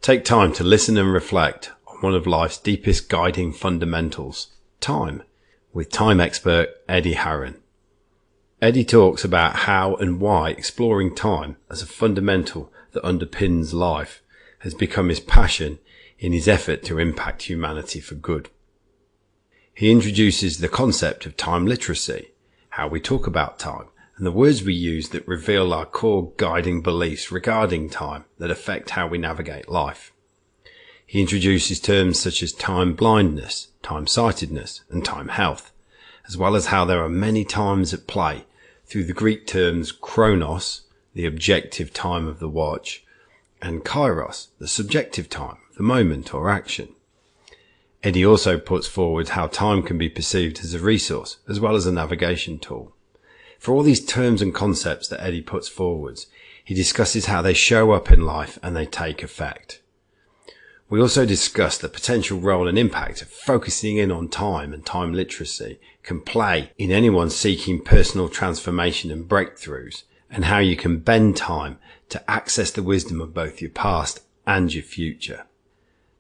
Take time to listen and reflect on one of life's deepest guiding fundamentals, time, with time expert Eddie Harran. Eddie talks about how and why exploring time as a fundamental that underpins life has become his passion in his effort to impact humanity for good. He introduces the concept of time literacy, how we talk about time, and the words we use that reveal our core guiding beliefs regarding time that affect how we navigate life. He introduces terms such as time blindness, time sightedness, and time health, as well as how there are many times at play through the Greek terms Chronos, the objective time of the watch, and Kairos, the subjective time of the moment or action. Eddie also puts forward how time can be perceived as a resource as well as a navigation tool. For all these terms and concepts that Eddie puts forwards, he discusses how they show up in life and they take effect. We also discuss the potential role and impact of focusing in on time and time literacy can play in anyone seeking personal transformation and breakthroughs, and how you can bend time to access the wisdom of both your past and your future.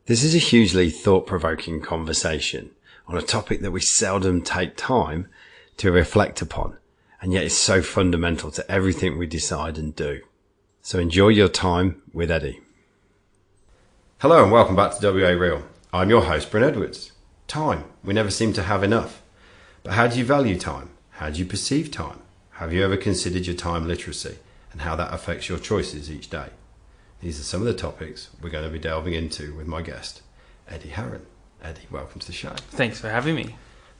This is a hugely thought-provoking conversation on a topic that we seldom take time to reflect upon, and yet is so fundamental to everything we decide and do. So enjoy your time with Eddie. Hello and welcome back to WA Real. I'm your host, Bryn Edwards. Time. We never seem to have enough. But how do you value time? How do you perceive time? Have you ever considered your time literacy and how that affects your choices each day? These are some of the topics we're going to be delving into with my guest, Eddie Harran. Eddie, welcome to the show. Thanks for having me.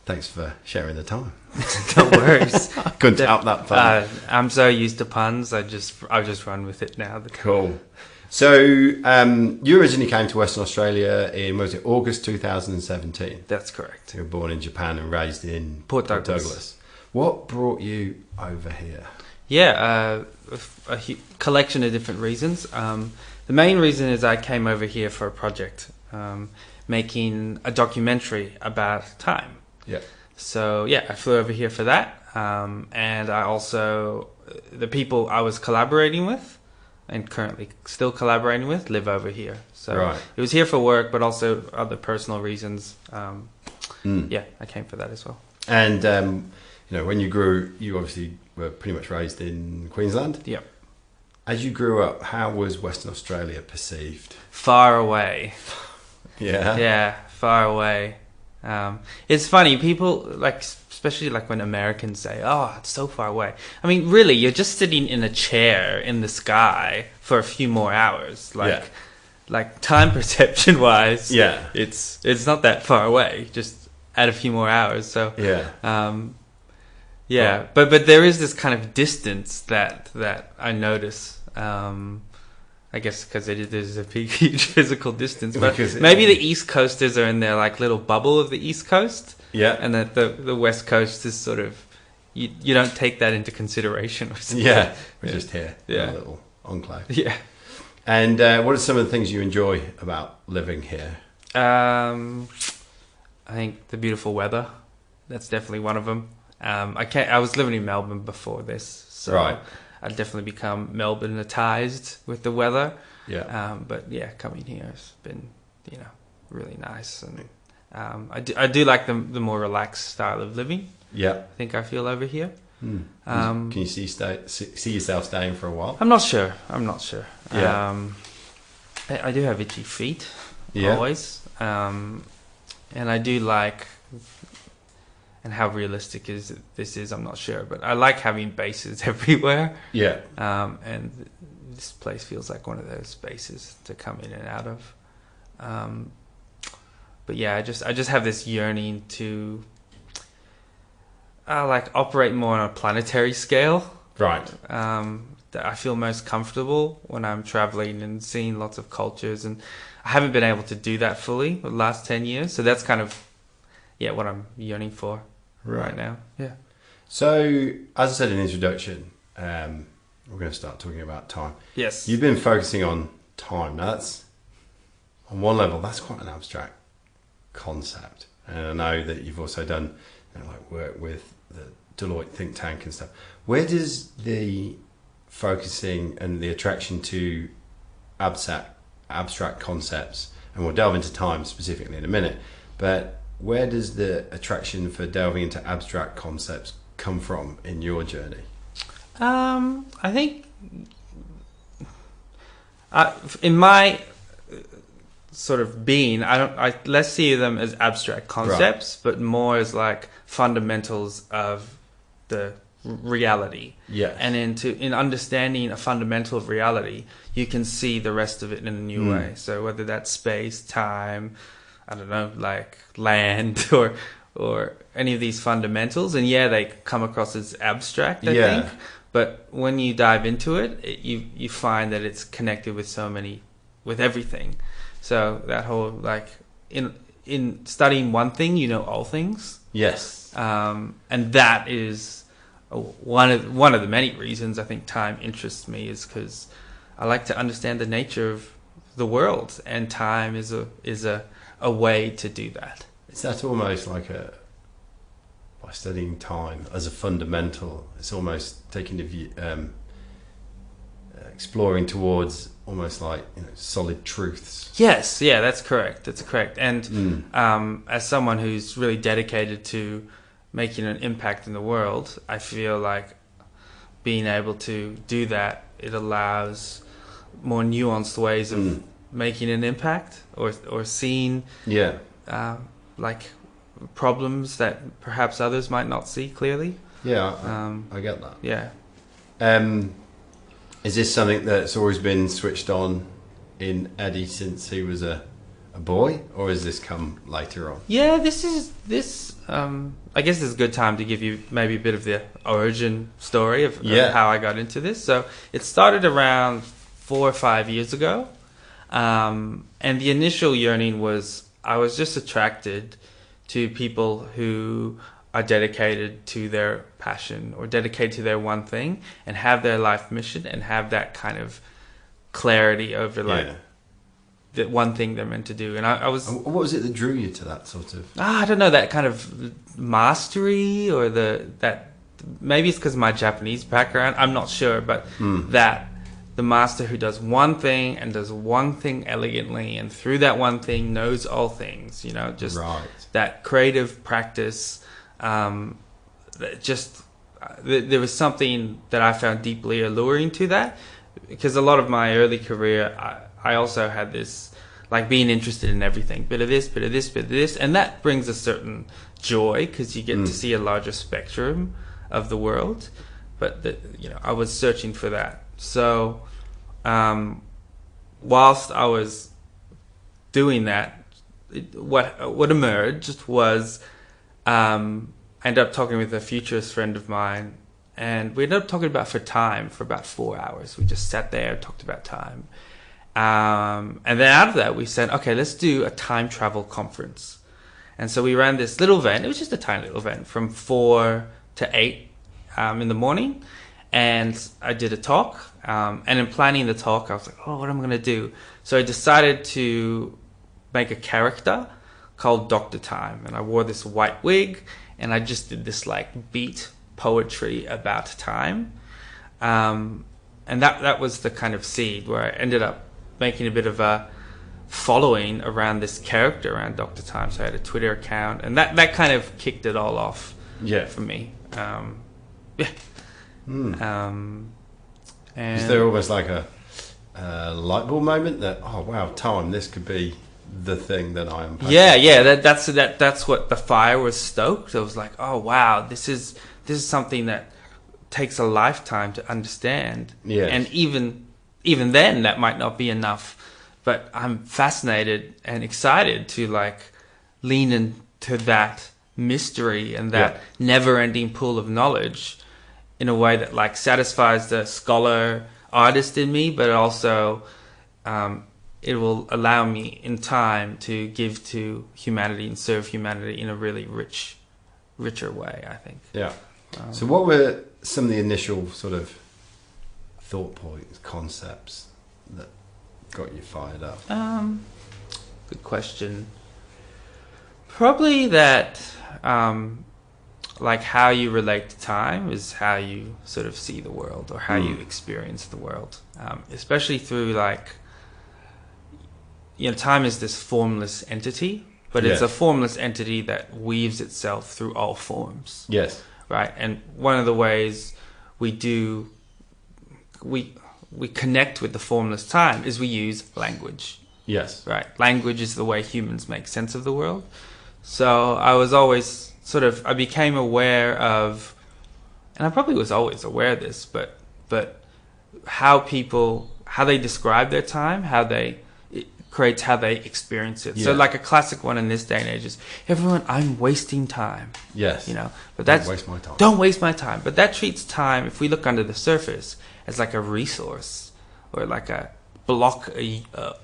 Thanks for sharing the time. No worries. Couldn't help that fun. I'm so used to puns. I just run with it now. Cool. So you originally came to Western Australia in, was it August 2017? That's correct. You were born in Japan and raised in Port Douglas. What brought you over here? Yeah, a collection of different reasons. The main reason is I came over here for a project, making a documentary about time. Yeah. So yeah, I flew over here for that, and I also, the people I was collaborating with and currently still collaborating with live over here. So right. It was here for work, but also other personal reasons. Yeah, I came for that as well. And you know, when you grew, you obviously were pretty much raised in Queensland. Yep. As you grew up, how was Western Australia perceived? Far away. Yeah. Yeah, far away. It's funny, people like, especially like when Americans say, "Oh, it's so far away." I mean, really, you're just sitting in a chair in the sky for a few more hours. Like time perception wise, yeah, it's not that far away. Just add a few more hours. So yeah, yeah. But there is this kind of distance that I notice. I guess because there's a big, huge physical distance. But maybe the East Coasters are in their like little bubble of the East Coast. Yeah. And that the West Coast is sort of, you don't take that into consideration or something. Yeah. We're just here. Yeah. A little enclave. Yeah. And what are some of the things you enjoy about living here? I think the beautiful weather. That's definitely one of them. I was living in Melbourne before this. So right. I'd definitely become Melbourneized with the weather. Yeah. But yeah, coming here has been, really nice. And I do like the more relaxed style of living. Yeah. I think I feel over here. Can you see yourself staying for a while? I'm not sure. Yeah. I do have itchy feet. Yeah. Always. And I do like, and how realistic this is, I'm not sure, but I like having bases everywhere. Yeah. And this place feels like one of those spaces to come in and out of. But yeah, I just have this yearning to operate more on a planetary scale. Right. That I feel most comfortable when I'm traveling and seeing lots of cultures, and I haven't been able to do that fully the last 10 years. So that's kind of what I'm yearning for right now. Yeah. So as I said in the introduction, we're going to start talking about time. Yes. You've been focusing on time. Now that's, on one level, that's quite an abstract concept. And I know that you've also done work with the Deloitte think tank and stuff. Where does the focusing and the attraction to abstract abstract concepts, and we'll delve into time specifically in a minute, but where does the attraction for delving into abstract concepts come from in your journey? I think in my sort of being, I less see them as abstract concepts, but more as like fundamentals of the reality. Yes. And in understanding a fundamental of reality, you can see the rest of it in a new way. So whether that's space, time, I don't know, like land or any of these fundamentals, and they come across as abstract, I think. But when you dive into it, you find that it's connected with everything. So that whole like in studying one thing, you know all things. Yes. And that is one of the many reasons I think time interests me, is because I like to understand the nature of the world, and time is a way to do that. Is that almost like by studying time as a fundamental, it's almost taking the view, exploring towards almost like solid truths? Yes, that's correct. And as someone who's really dedicated to making an impact in the world, I feel like being able to do that, it allows more nuanced ways of making an impact or seeing like problems that perhaps others might not see clearly. I get that. Yeah. Is this something that's always been switched on in Eddie since he was a boy, or has this come later on? Yeah, this I guess this is a good time to give you maybe a bit of the origin story of how I got into this. So it started around 4 or 5 years ago, and the initial yearning was I was just attracted to people who are dedicated to their passion or dedicated to their one thing and have their life mission and have that kind of clarity over the one thing they're meant to do. And I was... What was it that drew you to that sort of... I don't know, that kind of mastery, or that maybe it's because of my Japanese background, I'm not sure, but that the master who does one thing and does one thing elegantly, and through that one thing knows all things, just that creative practice. There was something that I found deeply alluring to that, because a lot of my early career, I also had this, like, being interested in everything, bit of this, bit of this, bit of this, and that brings a certain joy because you get to see a larger spectrum of the world. But I was searching for that. So, whilst I was doing that, what emerged was, I ended up talking with a futurist friend of mine, and we ended up talking about time for about 4 hours. We just sat there, talked about time. And then out of that, we said, okay, let's do a time travel conference. And so we ran this little event. It was just a tiny little event from 4 to 8 in the morning. And I did a talk. And in planning the talk, I was like, what am I going to do? So I decided to make a character called Dr. Time. And I wore this white wig, and I just did this like beat poetry about time. And that was the kind of seed where I ended up making a bit of a following around this character, around Dr. Time. So I had a Twitter account, and that kind of kicked it all off for me. And is there almost like a light bulb moment that, oh wow, time, this could be the thing that I am passionate about? That's what the fire was stoked. I was like, oh wow, this is something that takes a lifetime to understand. And even then that might not be enough, but I'm fascinated and excited to like lean into that mystery and that never-ending pool of knowledge in a way that like satisfies the scholar artist in me, but also it will allow me in time to give to humanity and serve humanity in a really richer way, I think. So what were some of the initial sort of thought points, concepts that got you fired up? Good question. Probably that like how you relate to time is how you sort of see the world, or how you experience the world, especially through like time is this formless entity, but it's Yes. a formless entity that weaves itself through all forms. Yes. Right. And one of the ways we connect with the formless time is we use language. Yes. Right. Language is the way humans make sense of the world. So I was always I became aware of, and I probably was always aware of this, but how they describe their time, it creates how they experience it. Yeah. So like a classic one in this day and age is, everyone, I'm wasting time. Yes. But that's, don't waste my time. Don't waste my time. But that treats time, if we look under the surface, as like a resource or like a block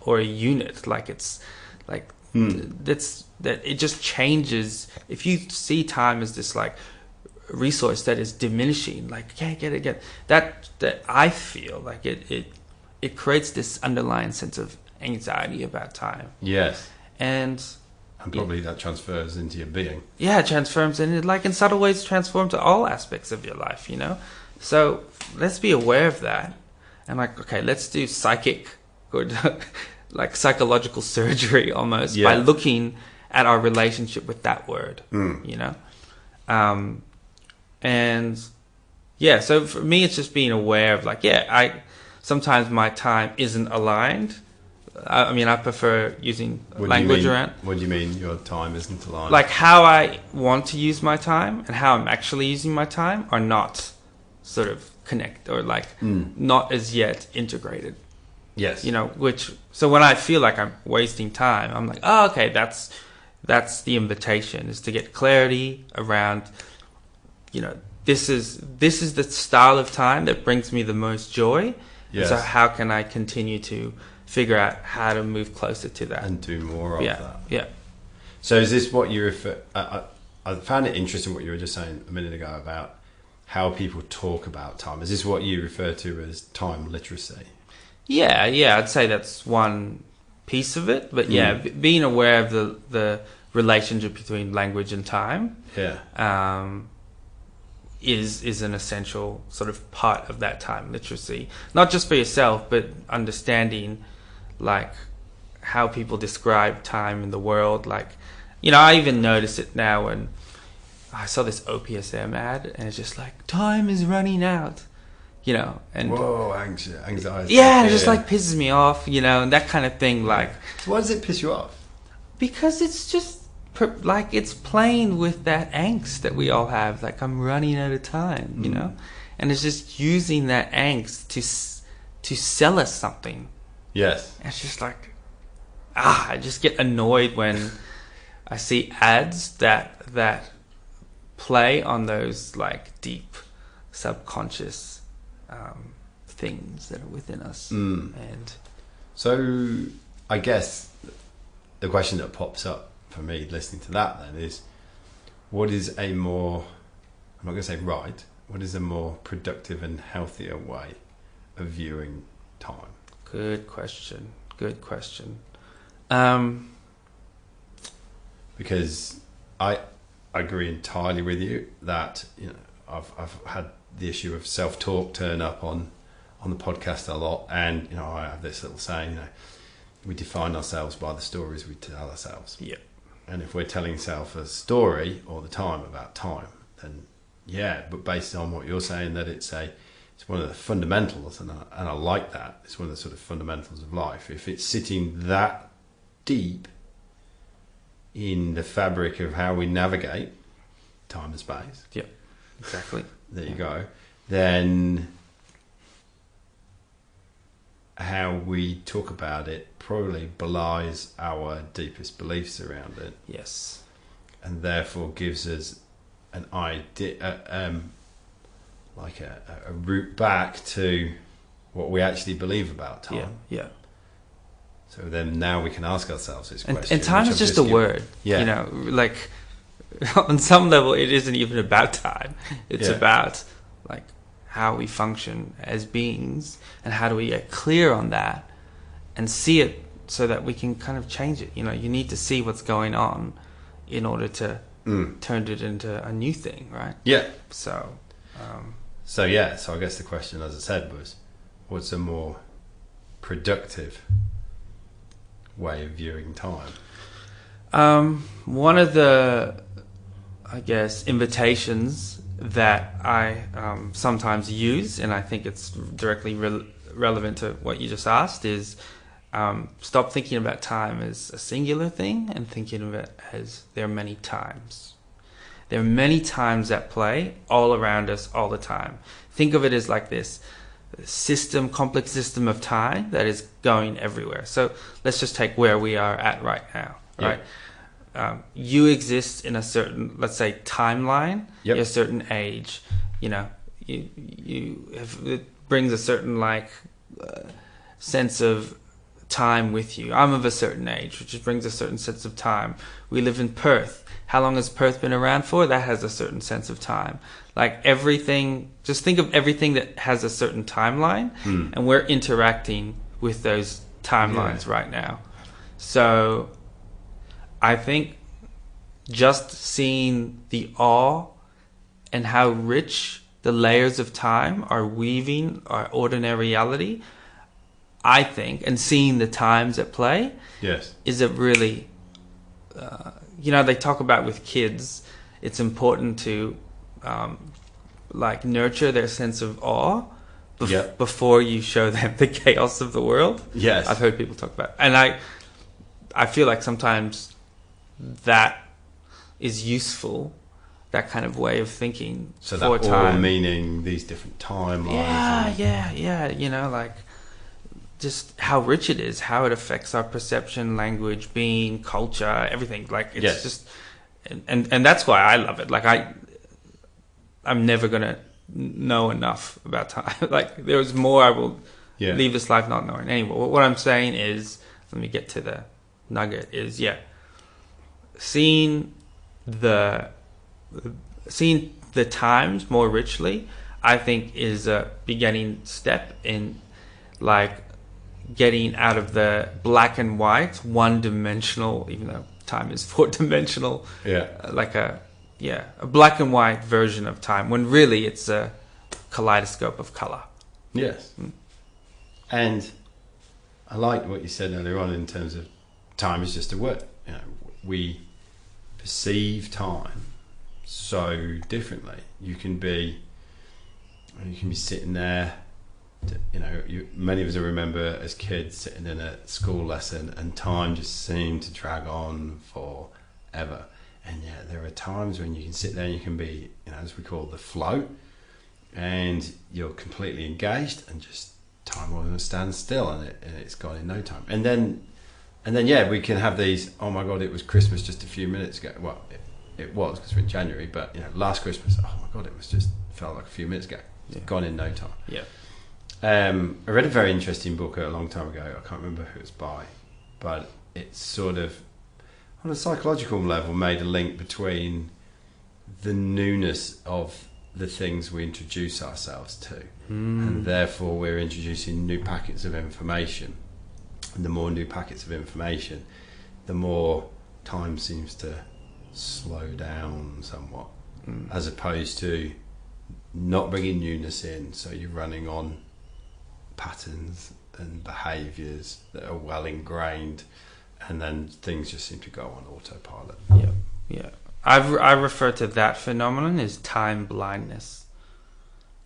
or a unit. Like it's like that it just changes. If you see time as this like resource that is diminishing, like can't get it, that I feel like it creates this underlying sense of anxiety about time. Yes. And probably that transfers into your being. Yeah, it transforms, and it, like in subtle ways, transforms to all aspects of your life, So let's be aware of that. And like, okay, let's do psychic or like psychological surgery almost by looking at our relationship with that word, And yeah, so for me, it's just being aware of like, sometimes my time isn't aligned. I prefer using language around. What do you mean your time isn't aligned? Like how I want to use my time and how I'm actually using my time are not sort of connect or like not as yet integrated. Yes. So when I feel like I'm wasting time, I'm like, oh, okay, that's the invitation, is to get clarity around, this is the style of time that brings me the most joy. Yes. So how can I continue to figure out how to move closer to that and do more of that? Yeah. So is this what you refer? I found it interesting what you were just saying a minute ago about how people talk about time. Is this what you refer to as time literacy? Yeah, I'd say that's one piece of it. But being aware of the relationship between language and time is an essential sort of part of that time literacy. Not just for yourself, but understanding like how people describe time in the world. Like, I even notice it now when I saw this OPSM ad and it's just like, time is running out. And whoa, anxiety. Yeah, it just like pisses me off, and that kind of thing. Like, so why does it piss you off? Because it's just like it's playing with that angst that we all have. Like, I'm running out of time, and it's just using that angst to sell us something. Yes, and it's just like, I just get annoyed when I see ads that play on those like deep subconscious things that are within us. And so I guess the question that pops up for me listening to that then is, what is a more, I'm not going to say right, what is a more productive and healthier way of viewing time? Good question. Because I agree entirely with you that I've had the issue of self-talk turn up on the podcast a lot, and I have this little saying, we define ourselves by the stories we tell ourselves. Yeah. And if we're telling ourselves a story all the time about time, then but based on what you're saying, that it's one of the fundamentals, and I like that. It's one of the sort of fundamentals of life. If it's sitting that deep in the fabric of how we navigate time and space. Yeah, exactly. There you go. Then how we talk about it probably belies our deepest beliefs around it. Yes. And therefore gives us an idea, like a route back to what we actually believe about time. Yeah. So then now we can ask ourselves this question. And time is just a word. Yeah. Like on some level, it isn't even about time. It's about like how we function as beings, and how do we get clear on that and see it so that we can kind of change it. You need to see what's going on in order to turn it into a new thing, right? Yeah. So I guess the question, as I said, was, what's a more productive way of viewing time? One of the, I guess, invitations that I sometimes use, and I think it's directly relevant to what you just asked, is stop thinking about time as a singular thing and thinking of it as there are many times. There are many times at play all around us all the time. Think of it as like this complex system of time that is going everywhere. So let's just take where we are at right now, right? You exist in a certain, let's say, timeline. Yep. You're a certain age. You know, you have, it brings a certain sense of time with you. I'm of a certain age, which brings a certain sense of time. We live in Perth. How long has Perth been around for? That has a certain sense of time. Like everything, just think of everything that has a certain timeline, and we're interacting with those timelines right now. So I think just seeing the awe and how rich the layers of time are weaving our ordinary reality, I think, and seeing the times at play, is a really, they talk about with kids, it's important to nurture their sense of awe before you show them the chaos of the world. Yes. I've heard people talk about it. And I feel like sometimes that is useful, that kind of way of thinking. So for that time. all meaning these different timelines. Yeah. Just how rich it is, how it affects our perception, language, being, culture, everything. Like it's just, and that's why I love it. Like I'm never gonna know enough about time. Like there's more I will leave this life not knowing. Anyway, what I'm saying is, let me get to the nugget. Is seeing the times more richly, I think, is a beginning step in getting out of the black and white, one-dimensional, even though time is four-dimensional, a black and white version of time, when really it's a kaleidoscope of color. Yes. And I like what you said earlier on in terms of time is just a word. We perceive time so differently. You can be sitting there. Many of us remember as kids sitting in a school lesson and time just seemed to drag on forever. And there are times when you can sit there and you can be, as we call the flow, and you're completely engaged and just time will stand still and it's gone in no time. And then we can have these, oh my God, it was Christmas just a few minutes ago. Well, it was because we're in January, but last Christmas, oh my God, felt like a few minutes ago. It's gone in no time. Yeah. I read a very interesting book a long time ago. I can't remember who it's by, but it's sort of, on a psychological level, made a link between the newness of the things we introduce ourselves to, and therefore we're introducing new packets of information. And the more new packets of information, the more time seems to slow down somewhat, as opposed to not bringing newness in. So you're running on patterns and behaviours that are well ingrained, and then things just seem to go on autopilot. Yeah. I refer to that phenomenon as time blindness.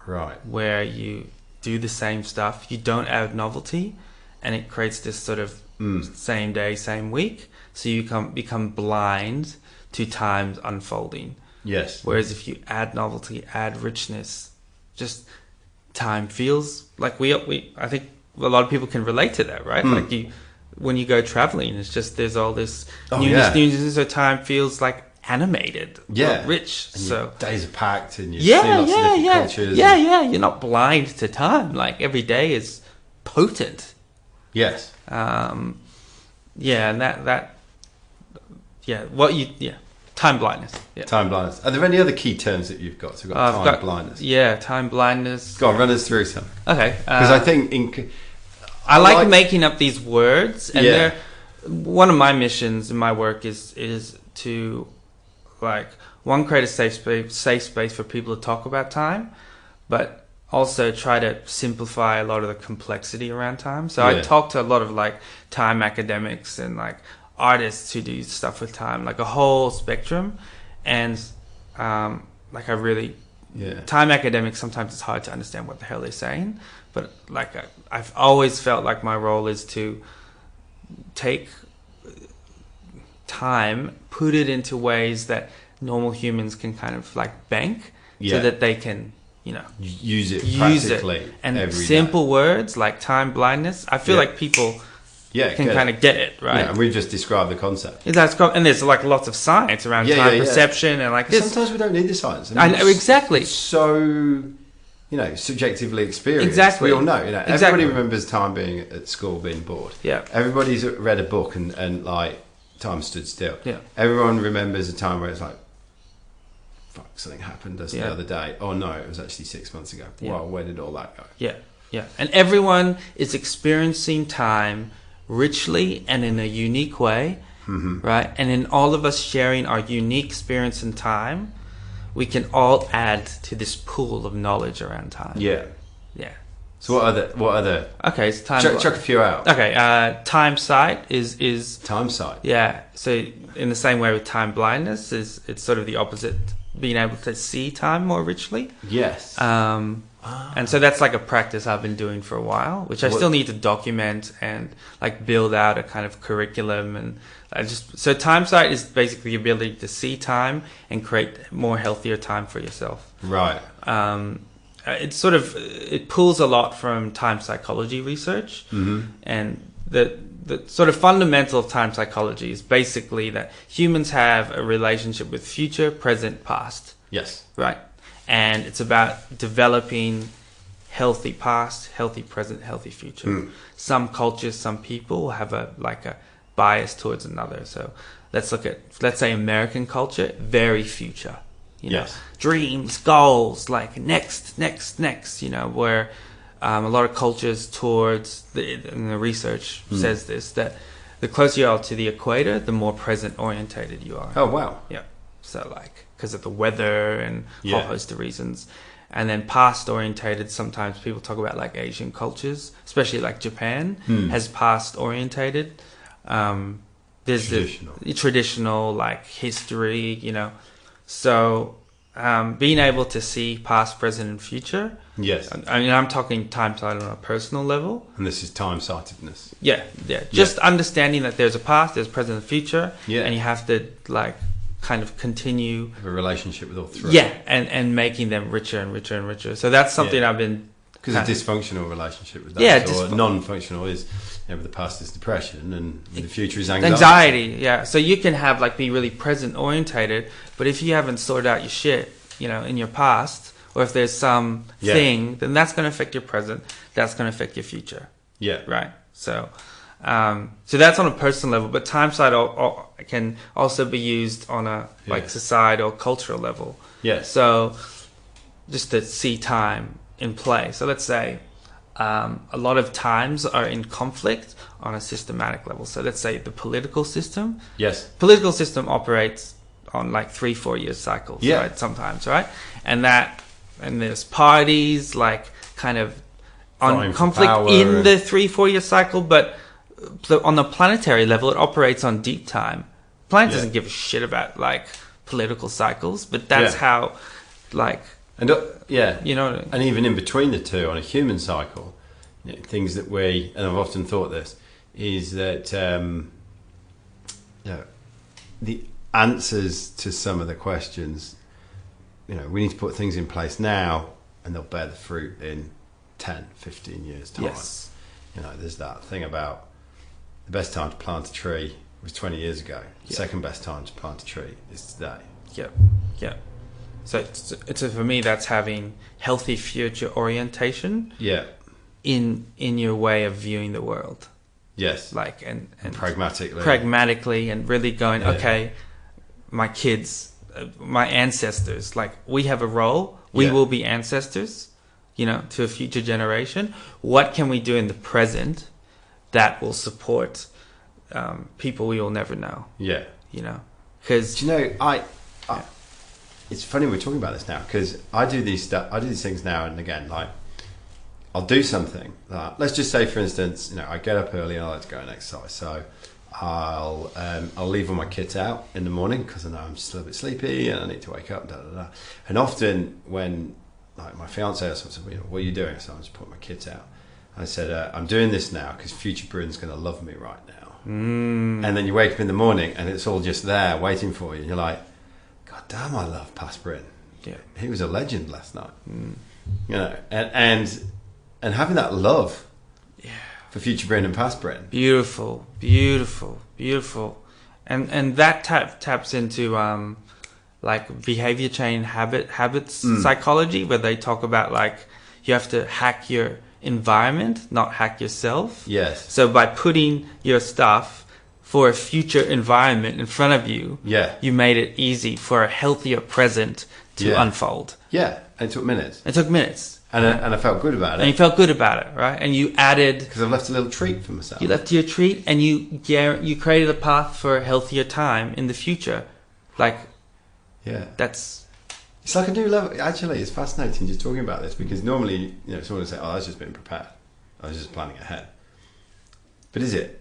Right. Where you do the same stuff, you don't add novelty, and it creates this sort of same day, same week. So you become blind to time's unfolding. Yes. Whereas if you add novelty, add richness, just time feels like I think a lot of people can relate to that, right? Like when you go traveling, it's just there's all this newness, so time feels like animated, rich. And so your days are packed, and you see lots of different cultures. You're not blind to time. Like every day is potent. Yes. And time blindness. Yeah. Time blindness. Are there any other key terms that you've got? So we've got time blindness. Yeah, time blindness. Go on, run us through some. Okay. Because I think I like making up these words, and one of my missions in my work is to create a safe space for people to talk about time, but also try to simplify a lot of the complexity around time. So I talk to a lot of like time academics and like artists who do stuff with time, like a whole spectrum. And like I really, time academics, sometimes it's hard to understand what the hell they're saying. But like I've always felt like my role is to take time, put it into ways that normal humans can kind of like bank, so that they can, you know, use it practically. And every simple day. words like time blindness, I feel like people can kind of get it, right? Yeah, and we've just described the concept. And there's like lots of science around time perception and like this. Sometimes we don't need the science. I know, exactly. It's so, you know, subjectively experienced. Exactly. We all know, you know. Everybody remembers time being at school, being bored. Yeah. Everybody's read a book and like time stood still. Yeah. Everyone remembers a time where it's like, fuck, something happened the other day. Oh no, it was actually 6 months ago. Yeah. Wow, where did all that go? Yeah, yeah. And everyone is experiencing time richly and in a unique way, right? And in all of us sharing our unique experience in time, we can all add to this pool of knowledge around time. Yeah. Yeah. So what other? Okay, so time. Chuck a few out. Okay, time sight is time sight. Yeah. So in the same way with time blindness, it's sort of the opposite. Being able to see time more richly. Yes. And so that's like a practice I've been doing for a while, which I still need to document and like build out a kind of curriculum. And so time sight is basically the ability to see time and create more healthier time for yourself. Right. It pulls a lot from time psychology research, and the sort of fundamental of time psychology is basically that humans have a relationship with future, present, past. Yes. Right. And it's about developing healthy past, healthy present, healthy future. Some cultures, some people have a bias towards another. So let's say American culture, very future. You know, dreams, goals, like next, you know, where a lot of cultures and the research says this, that the closer you are to the equator, the more present orientated you are. Oh, wow. Yeah. So like, because of the weather and a whole host of reasons. And then past orientated, sometimes people talk about like Asian cultures, especially like Japan has past orientated. There's the traditional like history, you know. So being able to see past, present, and future. Yes. I mean, I'm talking time sight on a personal level. And this is time sightedness. Yeah. Just understanding that there's a past, there's present, and future. Yeah. And you have to like kind of continue. Have a relationship with all three. Yeah. And making them richer and richer and richer. So that's something I've been. Because a dysfunctional relationship with that. Yeah. Or non-functional is, you know, the past is depression and the future is anxiety. Anxiety, yeah. So you can have like be really present orientated, but if you haven't sorted out your shit, you know, in your past, or if there's some thing, then that's going to affect your present. That's going to affect your future. Yeah. Right. So that's on a personal level, but time sight can also be used on a like societal, cultural level. Yes. So just to see time in play. So let's say a lot of times are in conflict on a systematic level. So let's say the political system. Yes. Political system operates on like 3-4 year cycles, right? Sometimes, right? And there's parties like kind of on conflict in the 3-4 year cycle, but on the planetary level, it operates on deep time. Planet doesn't give a shit about like political cycles, but that's how like. And you know, and even in between the two, on a human cycle, you know, things that and I've often thought this, is that you know, the answers to some of the questions, you know, we need to put things in place now, and they'll bear the fruit in 10, 15 years time. Yes. You know, there's that thing about the best time to plant a tree was 20 years ago. The second best time to plant a tree is today. Yeah. So it's for me, that's having healthy future orientation. Yeah. In your way of viewing the world. Yes. Like and pragmatically and really going, okay, my kids, my ancestors, like we have a role. We will be ancestors, you know, to a future generation. What can we do in the present that will support people we will never know? Yeah. You know, because you know, I it's funny we're talking about this now, because I do these things now and again. Like I'll do something. Let's just say, for instance, I get up early and I like to go and exercise. So I'll leave all my kit out in the morning because I know I'm just a little bit sleepy and I need to wake up. And often when like my fiance or something, what are you doing? So I'm just putting my kit out. I said, I'm doing this now because future Bryn's going to love me right now. And then you wake up in the morning and it's all just there waiting for you. And you're like, God damn, I love past Bryn. Yeah, he was a legend last night. And having that love for future Bryn and past Bryn. Beautiful. And that taps into like behavior chain habits psychology, where they talk about like you have to hack your environment, not hack yourself. Yes. So by putting your stuff for a future environment in front of you, you made it easy for a healthier present to unfold. Yeah, and it took minutes. And I felt good about it. And you felt good about it, right? And you added... Because I've left a little treat for myself. You left your treat and you created a path for a healthier time in the future. Like, that's... It's like a new level. Actually, it's fascinating just talking about this because normally, someone would say, I was just being prepared. I was just planning ahead. But is it?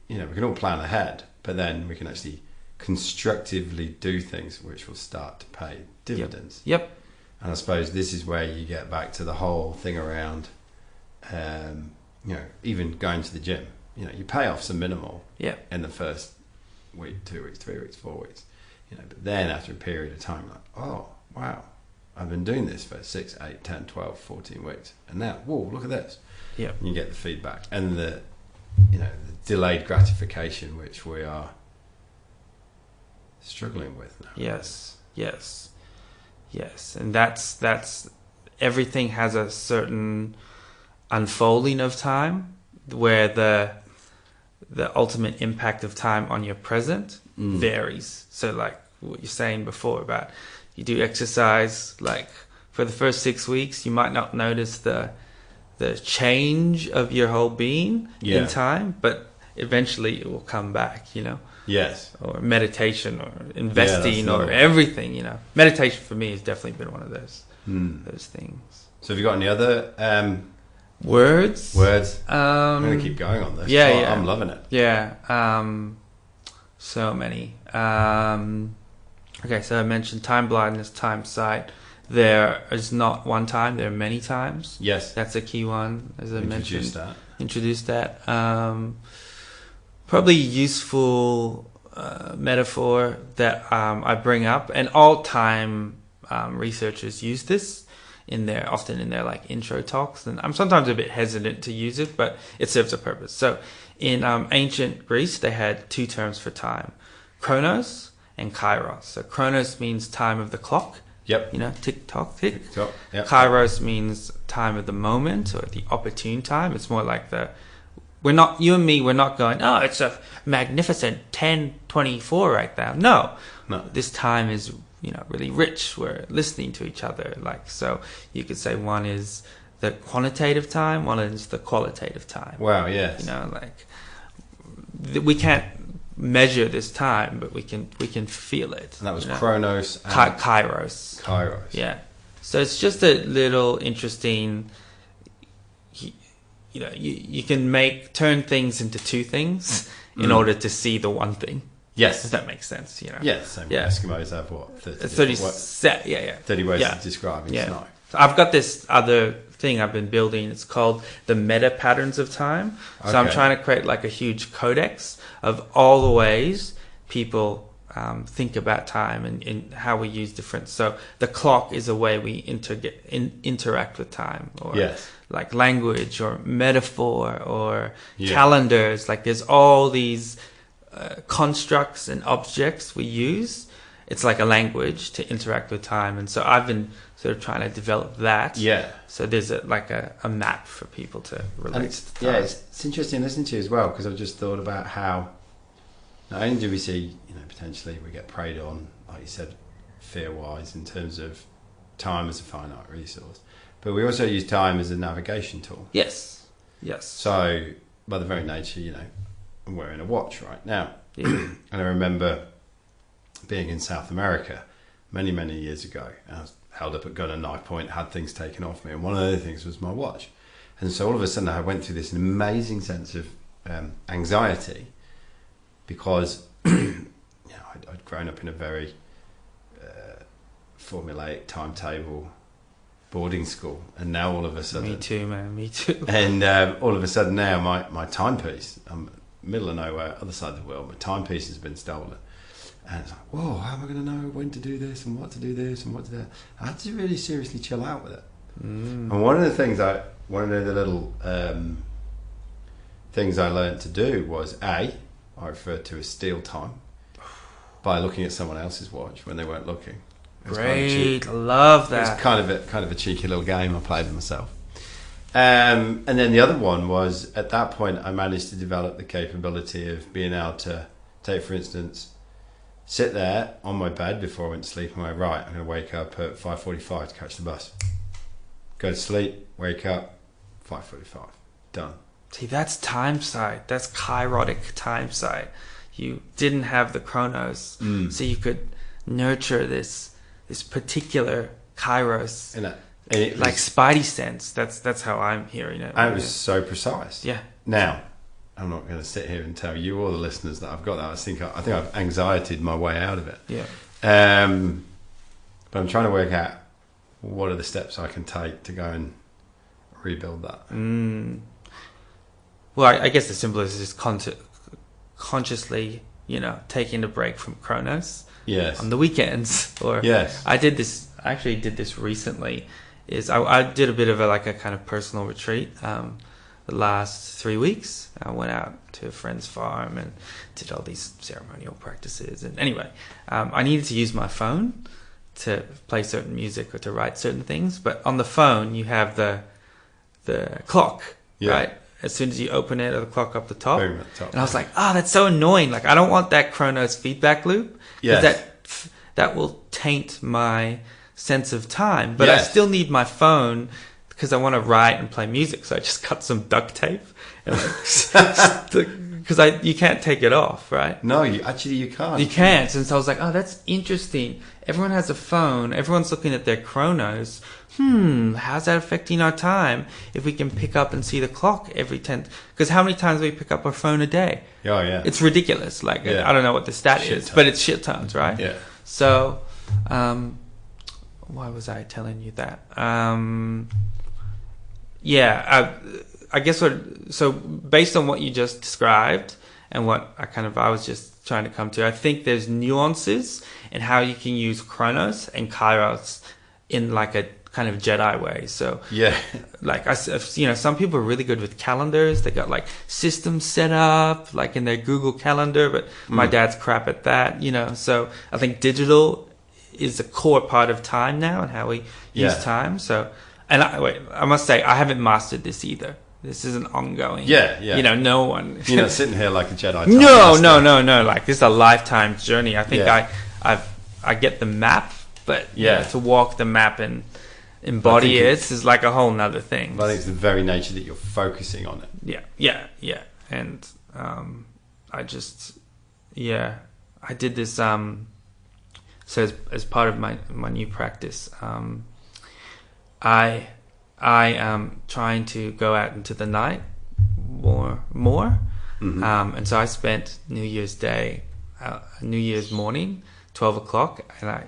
We can all plan ahead, but then we can actually constructively do things which will start to pay dividends. Yep. And I suppose this is where you get back to the whole thing around, even going to the gym. You pay off some minimal in the first week, 2 weeks, 3 weeks, 4 weeks. But then after a period of time, like, oh, wow, I've been doing this for 6, 8, 10, 12, 14 weeks. And now, whoa, look at this. Yeah. You get the feedback. And the delayed gratification, which we are struggling with now. Yes. And that's everything has a certain unfolding of time where the ultimate impact of time on your present varies. So like what you're saying before about you do exercise, like for the first 6 weeks, you might not notice the change of your whole being in time, but eventually it will come back, Yes. Or meditation or investing or everything, Meditation for me has definitely been one of those things. So have you got any other words? I'm going to keep going on this. Yeah. I'm loving it. Yeah. So many. Okay, so I mentioned time blindness, time sight. There is not one time, there are many times. Yes. That's a key one, as I mentioned. Introduce that. Probably useful metaphor that I bring up, and all time researchers use this often in their like intro talks, and I'm sometimes a bit hesitant to use it, but it serves a purpose. So in ancient Greece, they had 2 terms for time: Chronos and Kairos. So Chronos means time of the clock. Yep. Tick tock, tick. Tick tock. Yep. Kairos means time of the moment or the opportune time. It's more like we're not going, oh, it's a magnificent 10:24 right now. No. This time is, really rich. We're listening to each other. So you could say one is the quantitative time, one is the qualitative time. Wow, yes. We can't measure this time, but we can feel it. And that was Chronos and Kairos. Yeah. So it's just a little interesting. You can turn things into 2 things in order to see the one thing. Yes. If that makes sense, Yes, and Eskimos have what? 30 ways of describing snow. So I've got this other thing I've been building. It's called the meta patterns of time. So I'm trying to create like a huge codex of all the ways people think about time and how we use different. So the clock is a way we interact with time, or like language or metaphor or calendars. Like there's all these constructs and objects we use. It's like a language to interact with time, and so I've been sort of trying to develop that. Yeah. So there's a map for people to relate to time. Yeah, it's interesting listening to you as well, because I've just thought about how not only do we see, potentially we get preyed on, like you said, fear-wise, in terms of time as a finite resource, but we also use time as a navigation tool. Yes. So by the very nature, I'm wearing a watch right now. And I remember being in South America many, many years ago, and I was held up at gun and knife point, had things taken off me, and one of the things was my watch. And so all of a sudden I went through this amazing sense of anxiety because I'd grown up in a very formulaic timetable boarding school, and now all of a sudden... Me too, man, me too. And all of a sudden now my timepiece, I'm middle of nowhere, other side of the world, my timepiece has been stolen. And it's like, whoa, how am I going to know when to do this and what to do this and what to do that? I had to really seriously chill out with it. And one of the things one of the little things I learned to do was I referred to as steal time by looking at someone else's watch when they weren't looking. Great, I love that. It was kind of a cheeky little game I played with myself. And then the other one was, at that point, I managed to develop the capability of being able to take, for instance, sit there on my bed before I went to sleep and go, right, I'm going to wake up at 5:45 to catch the bus. Go to sleep, wake up, 5:45, done. See, that's time sight. That's kairotic time sight. You didn't have the chronos, so you could nurture this particular kairos, And it like spidey sense. That's how I'm hearing it. And it was so precise. Yeah. Now, I'm not going to sit here and tell you or the listeners that I've got that. I think I've anxietied my way out of it. Yeah. But I'm trying to work out what are the steps I can take to go and rebuild that. Well, I guess the simplest is consciously, taking a break from chronos. Yes. On the weekends. Or yes. I actually did this recently. I did a bit of a kind of personal retreat. The last 3 weeks, I went out to a friend's farm and did all these ceremonial practices. And anyway, I needed to use my phone to play certain music or to write certain things. But on the phone, you have the clock, right? As soon as you open it, the clock up the top. Boom, at the top. And I was like, that's so annoying. Like, I don't want that Chronos feedback loop. Yes. That will taint my sense of time. But Yes. I still need my phone because I want to write and play music. So I just cut some duct tape. Because you can't take it off, right? No, you can't. You can't. And so I was like, that's interesting. Everyone has a phone. Everyone's looking at their chronos. How's that affecting our time if we can pick up and see the clock every 10th? Because how many times do we pick up our phone a day? Oh, yeah. It's ridiculous. Like, I don't know what the stat Shit is, tons. but it's shit tons, right? Yeah. So, why was I telling you that? I guess so based on what you just described and what I was just trying to come to, I think there's nuances in how you can use Chronos and Kairos in like a kind of Jedi way. So like some people are really good with calendars. They got like systems set up like in their Google Calendar, but my dad's crap at that, So I think digital is a core part of time now and how we use time. So, and I must say I haven't mastered this either. This is an ongoing. No one. You're not sitting here like a Jedi. No. Like this is a lifetime journey. I think I get the map, but to walk the map and embody it is like a whole nother thing. But I think it's the very nature that you're focusing on it. Yeah. And I did this. So as part of my new practice, I am trying to go out into the night more. And so I spent New Year's Day, New Year's morning, 12 o'clock,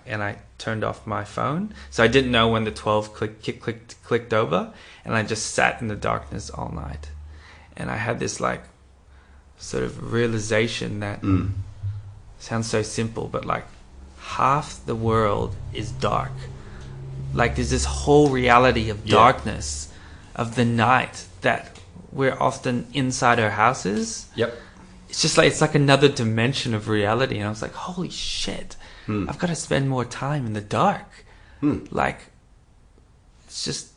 and I turned off my phone. So I didn't know when the 12 clicked over, and I just sat in the darkness all night. And I had this like sort of realization that sounds so simple, but like half the world is dark. Like there's this whole reality of darkness, of the night, that we're often inside our houses. Yep. It's just like, it's like another dimension of reality. And I was like, holy shit, I've got to spend more time in the dark. Like, it's just,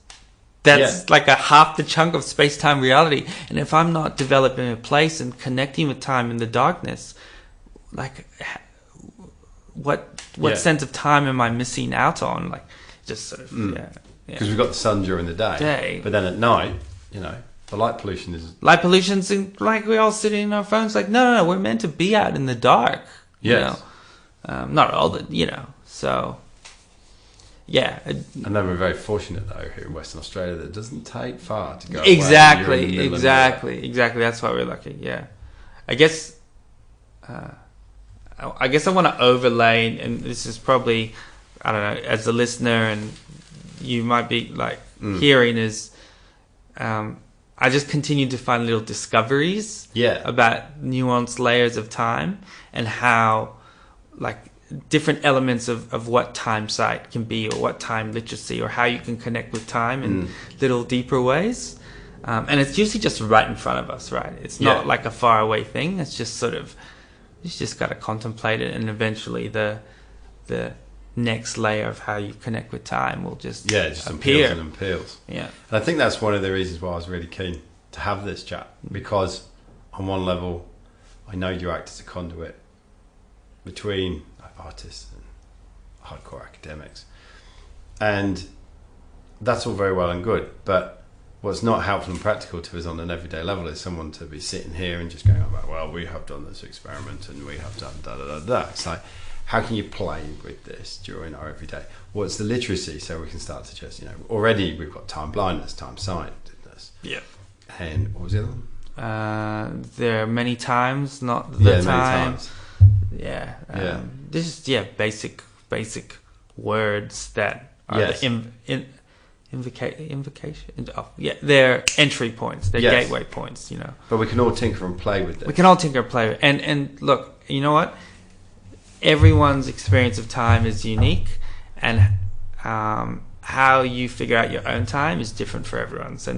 that's like a half the chunk of space-time reality. And if I'm not developing a place and connecting with time in the darkness, like, what sense of time am I missing out on? Like, just sort of, Because we've got the sun during the day. But then at night, the light pollution is... Light pollution's like we're all sitting in our phones like, no, we're meant to be out in the dark. Yes. Not all the, so... yeah. And then we're very fortunate though here in Western Australia that it doesn't take far to go Exactly, away. You're in the middle exactly. That's why we're lucky. Yeah, I guess. I guess I want to overlay, and this is probably, I don't know, as a listener, and you might be like hearing is, I just continue to find little discoveries about nuanced layers of time and how, like, different elements of what time sight can be, or what time literacy, or how you can connect with time in little deeper ways. And it's usually just right in front of us, right? It's not like a far away thing. It's just sort of, you just got to contemplate it, and eventually the next layer of how you connect with time will just appear. And appeals. Yeah. And I think that's one of the reasons why I was really keen to have this chat, because on one level, I know you act as a conduit between artists and hardcore academics, and that's all very well and good, but what's not helpful and practical to us on an everyday level is someone to be sitting here and just going, oh, well, we have done this experiment and we have done da-da-da-da. It's like, how can you play with this during our everyday? What's the literacy, so we can start to just, already we've got time blindness, time sightedness. Yeah. And what was the other one? There are many times, not the time. Many times. Yeah. This is, basic words that are the invocation. Oh, yeah, they're entry points. They're gateway points. But we can all tinker and play with this. We can all tinker and play. And look, you know what? Everyone's experience of time is unique, and how you figure out your own time is different for everyone. So,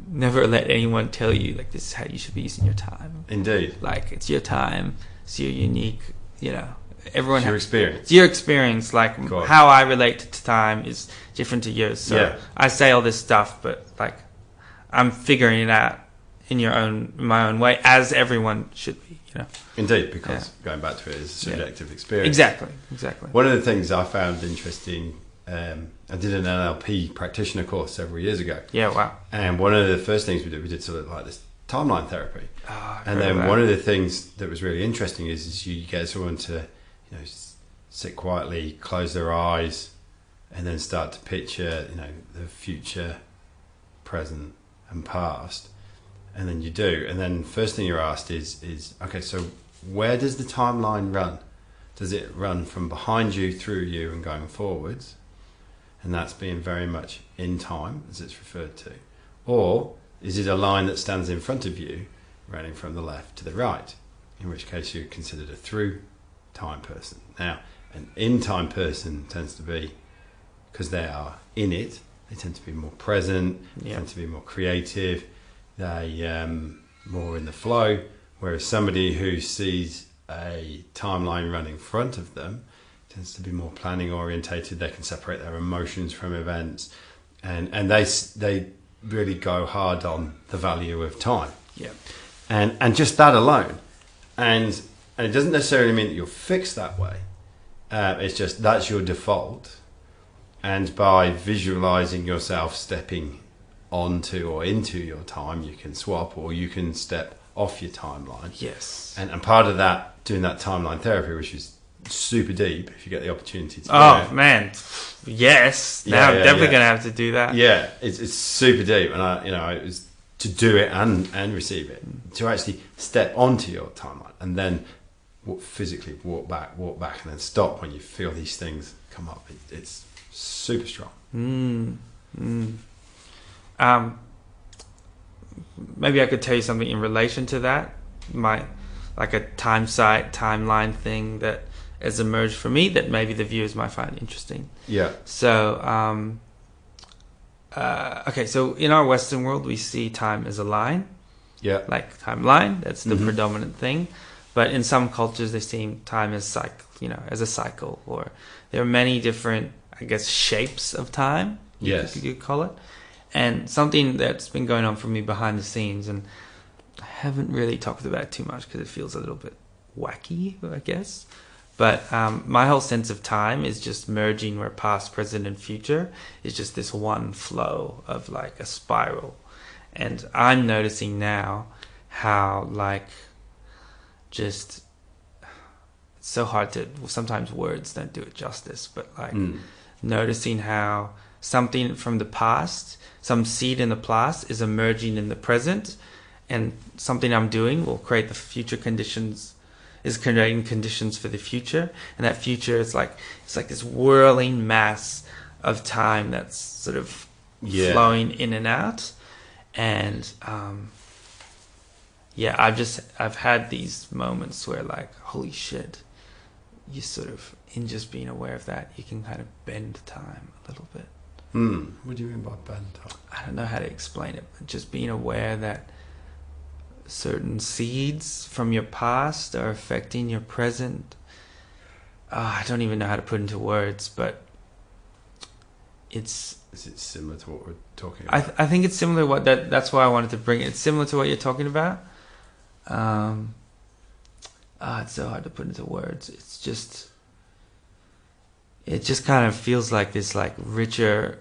never let anyone tell you like this is how you should be using your time. Indeed. Like, it's your time. It's your unique. Everyone. It's your experience. It's your experience. Like, how I relate to time is different to yours. So I say all this stuff, but like, I'm figuring it out in my own way, as everyone should be. Indeed, because going back to it is a subjective experience. Exactly. One of the things I found interesting, I did an NLP practitioner course several years ago. Yeah, wow. And one of the first things we did sort of like this timeline therapy. And then one of the things that was really interesting is you get someone to, sit quietly, close their eyes, and then start to picture, the future, present, and past. And then you do, and then first thing you're asked is okay, so where does the timeline run? Does it run from behind you, through you, and going forwards? And that's being very much in time, as it's referred to. Or is it a line that stands in front of you, running from the left to the right? In which case you're considered a through time person. Now, an in time person tends to be, because they are in it, they tend to be more present, tend to be more creative, they more in the flow, whereas somebody who sees a timeline run in front of them tends to be more planning orientated. They can separate their emotions from events, and they really go hard on the value of time. And just that alone, and it doesn't necessarily mean that you're fixed that way. It's just that's your default, and by visualizing yourself stepping onto or into your time, you can swap, or you can step off your timeline. Yes. And part of that, doing that timeline therapy, which is super deep if you get the opportunity to do it. Oh, man. Yes. Now I'm definitely going to have to do that. Yeah, it's super deep. And it was to do it and receive it, to actually step onto your timeline and then physically walk back, and then stop when you feel these things come up. It's super strong. Maybe I could tell you something in relation to that. Like a timeline thing that has emerged for me that maybe the viewers might find interesting. Yeah. So, so in our Western world, we see time as a line. Yeah. Like timeline, that's the predominant thing. But in some cultures, they see time as as a cycle, or there are many different, I guess, shapes of time. You could call it. And something that's been going on for me behind the scenes, and I haven't really talked about it too much because it feels a little bit wacky, I guess. But my whole sense of time is just merging where past, present, and future is just this one flow of like a spiral. And I'm noticing now how it's so hard to, sometimes words don't do it justice, but noticing how something from the past, some seed in the past, is emerging in the present, and something I'm doing will create the future conditions, is creating conditions for the future, and that future is like, it's like this whirling mass of time that's sort of flowing in and out. And I've had these moments where, like, holy shit, you sort of, in just being aware of that, you can kind of bend time a little bit. What do you mean by bend time? I don't know how to explain it, but just being aware that certain seeds from your past are affecting your present. I don't even know how to put into words, but it's... Is it similar to what we're talking about? I think it's similar to what that's why I wanted to bring it. It's similar to what you're talking about. It's so hard to put into words. It just kind of feels like this, like, richer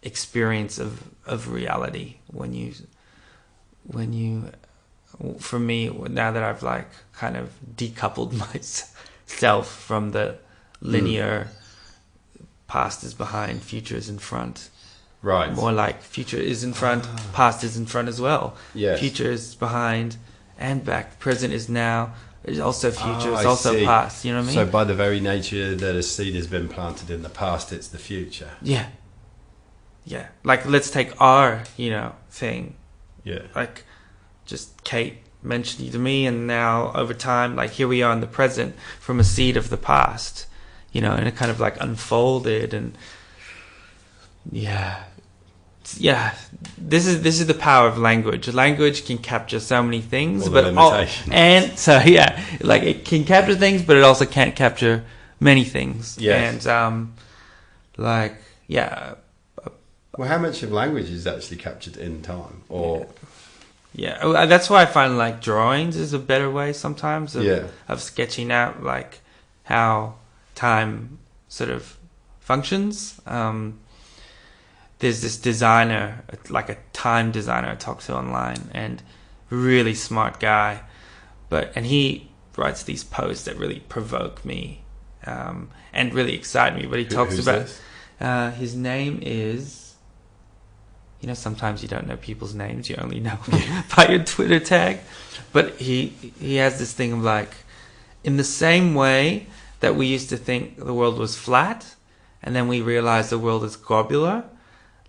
experience of reality when you, for me, now that I've, like, kind of decoupled myself from the linear past is behind, future is in front. Right. More like future is in front, past is in front as well. Yes. Future is behind and back. Present is now. It's also future. It's I also see. past. You know what I mean? So by the very nature that a seed has been planted in the past, it's the future. Yeah. Like, let's take our, thing. Yeah. Like, just Kate mentioned you to me, and now over time, like, here we are in the present from a seed of the past, and it kind of, like, unfolded, and this is the power of language. Language can capture so many things, like, it can capture things, but it also can't capture many things. Yes. And Well, how much of language is actually captured in time? Or that's why I find, like, drawings is a better way sometimes of sketching out, like, how time sort of functions. There's this designer, like a time designer I talk to online, and really smart guy, and he writes these posts that really provoke me and really excite me. But he talks about his name is, sometimes you don't know people's names, you only know by your Twitter tag. But he has this thing of, like, in the same way that we used to think the world was flat, and then we realized the world is globular,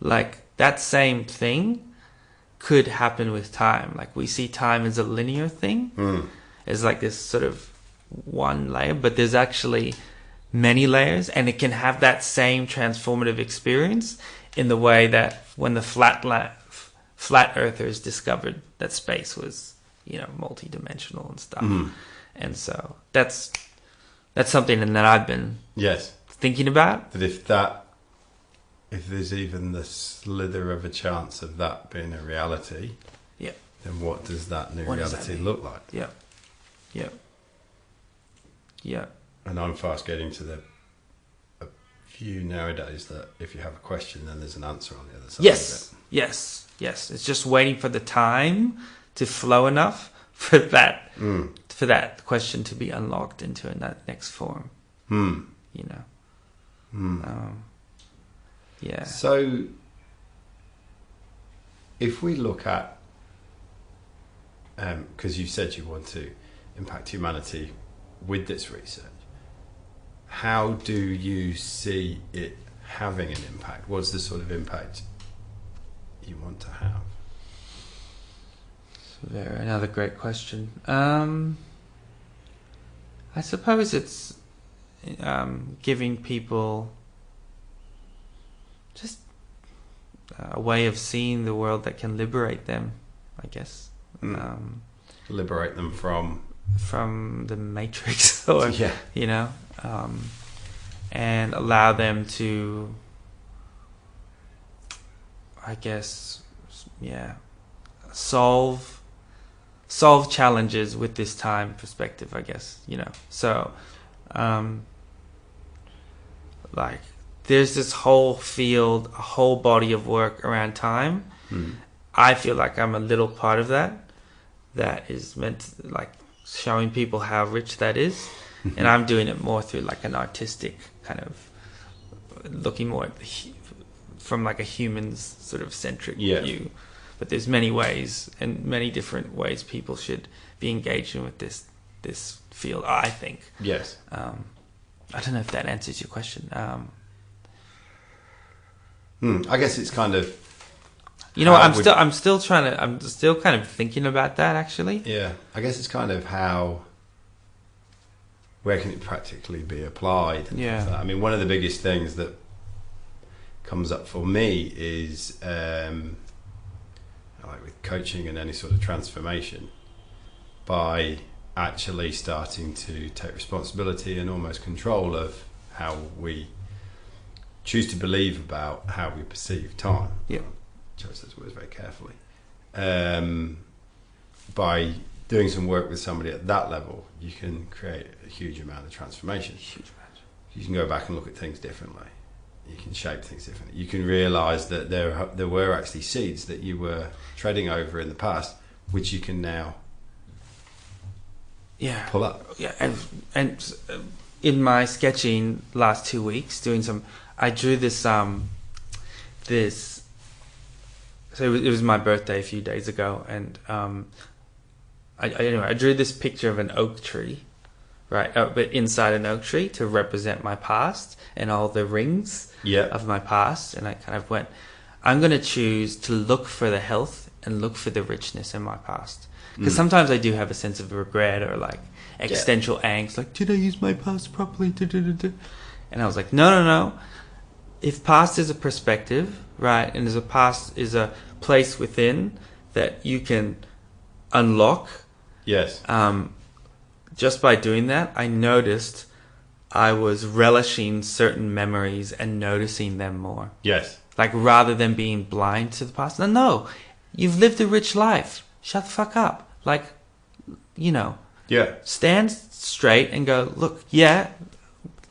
like, that same thing could happen with time. Like, we see time as a linear thing, as like this sort of one layer, but there's actually many layers, and it can have that same transformative experience in the way that when the flat earthers discovered that space was, multi-dimensional and stuff. And so that's something that I've been thinking about. That if there's even the slither of a chance of that being a reality, then what does that new reality look like? And I'm fast getting to the view nowadays that if you have a question, then there's an answer on the other side of it. Yes. It's just waiting for the time to flow enough for that question to be unlocked into that next form. So if we look at, because you said you want to impact humanity with this research, how do you see it having an impact? What's the sort of impact you want to have? Another great question. I suppose it's giving people just a way of seeing the world that can liberate them, I guess. Liberate them from the matrix, or and allow them to, I guess, solve challenges with this time perspective, I guess, so like, there's this whole field, a whole body of work around time. I feel like I'm a little part of that is meant to, like, showing people how rich that is. And I'm doing it more through, like, an artistic kind of looking more at from like a human's sort of centric Yeah. view. But there's many ways and many different ways people should be engaging with this field, I think. Yes. I don't know if that answers your question. I guess it's kind of. You know what? I'm still kind of thinking about that actually. Yeah, I guess it's kind of where can it practically be applied? And Yeah. I mean, one of the biggest things that comes up for me is like with coaching and any sort of transformation, by actually starting to take responsibility and almost control of how we choose to believe about how we perceive time. Yeah. Chose those words very carefully. By doing some work with somebody at that level, you can create a huge amount of transformation. You can go back and look at things differently. You can shape things differently. You can realise that there were actually seeds that you were treading over in the past, which you can now pull up. Yeah, and in my sketching last 2 weeks, I drew this. So it was my birthday a few days ago, and I drew this picture of an oak tree, right? But inside an oak tree to represent my past and all the rings of my past. And I kind of went, I'm going to choose to look for the health and look for the richness in my past. Because sometimes I do have a sense of regret or like existential angst, like, did I use my past properly? And I was like, no. If past is a perspective, right, and past is a place within that you can unlock. Yes. Just by doing that, I noticed I was relishing certain memories and noticing them more. Yes. Like, rather than being blind to the past. No, you've lived a rich life. Shut the fuck up. Like, Yeah. Stand straight and go, look,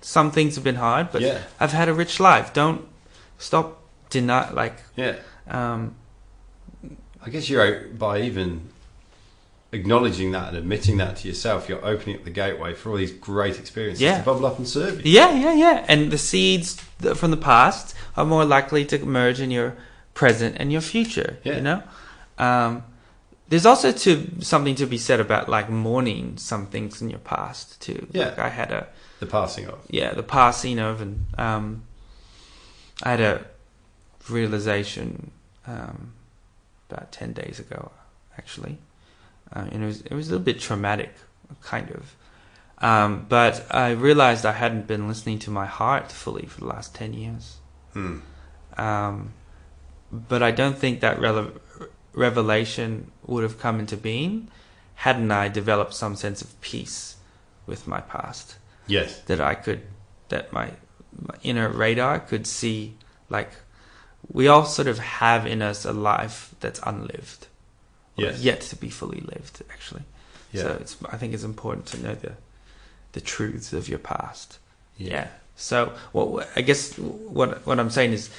some things have been hard, but I've had a rich life. Don't stop Yeah. I guess by even acknowledging that and admitting that to yourself, you're opening up the gateway for all these great experiences to bubble up and serve you. Yeah. And the seeds from the past are more likely to emerge in your present and your future. Yeah. You know, there's also something to be said about like mourning some things in your past too. Yeah, like I had the passing of. Yeah, the passing of, and I had a realization about 10 days ago, actually. And it was a little bit traumatic, kind of. But I realized I hadn't been listening to my heart fully for the last 10 years. But I don't think that revelation would have come into being hadn't I developed some sense of peace with my past. Yes. That my inner radar could see, like, we all sort of have in us a life that's unlived. Yes. Yet to be fully lived, actually. Yeah. So I think it's important to know the truths of your past. Yeah. So I guess what I'm saying is,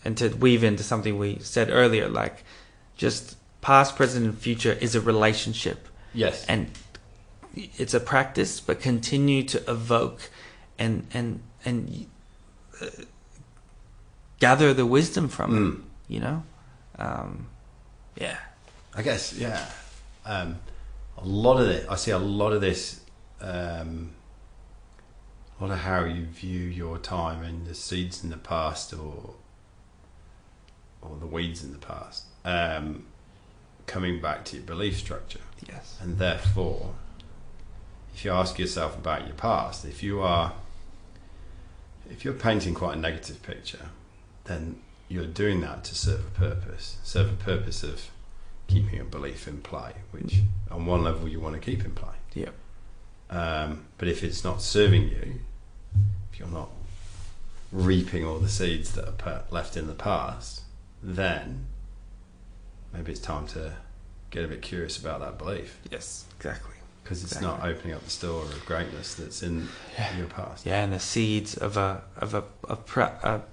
and to weave into something we said earlier, like, just past, present, and future is a relationship. Yes. And it's a practice, but continue to evoke and gather the wisdom from it. You know. I guess, a lot of it, I see a lot of this, a lot of how you view your time and the seeds in the past or the weeds in the past, coming back to your belief structure. Yes. And therefore, if you ask yourself about your past, if you're painting quite a negative picture, then you're doing that to serve a purpose of keeping a belief in play, which on one level you want to keep in play. Yeah. But if it's not serving you, if you're not reaping all the seeds that are left in the past, then maybe it's time to get a bit curious about that belief. Yes, exactly. Because it's not opening up the store of greatness that's in your past. Yeah, and the seeds of a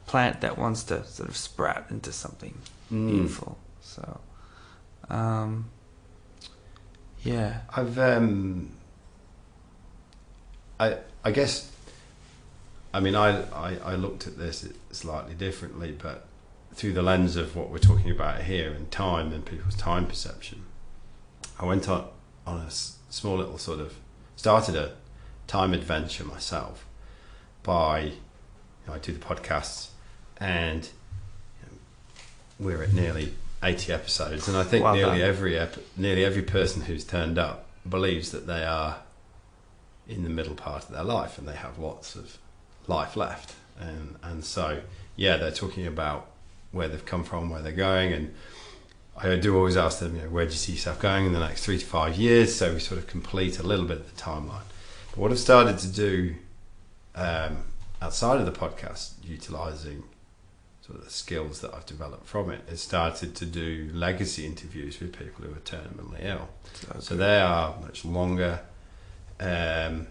plant that wants to sort of sprout into something beautiful. So, I've I guess I mean, I looked at this slightly differently, but through the lens of what we're talking about here and time and people's time perception. I went on a small little started a time adventure myself by, I do the podcasts, and we're at nearly 80 episodes, and I think nearly every person who's turned up believes that they are in the middle part of their life and they have lots of life left, and so they're talking about where they've come from, where they're going, and I do always ask them, where do you see yourself going in the next 3 to 5 years, so we sort of complete a little bit of the timeline. But what I've started to do outside of the podcast, utilising sort of the skills that I've developed from it, is started to do legacy interviews with people who are terminally ill. So they are much longer. They're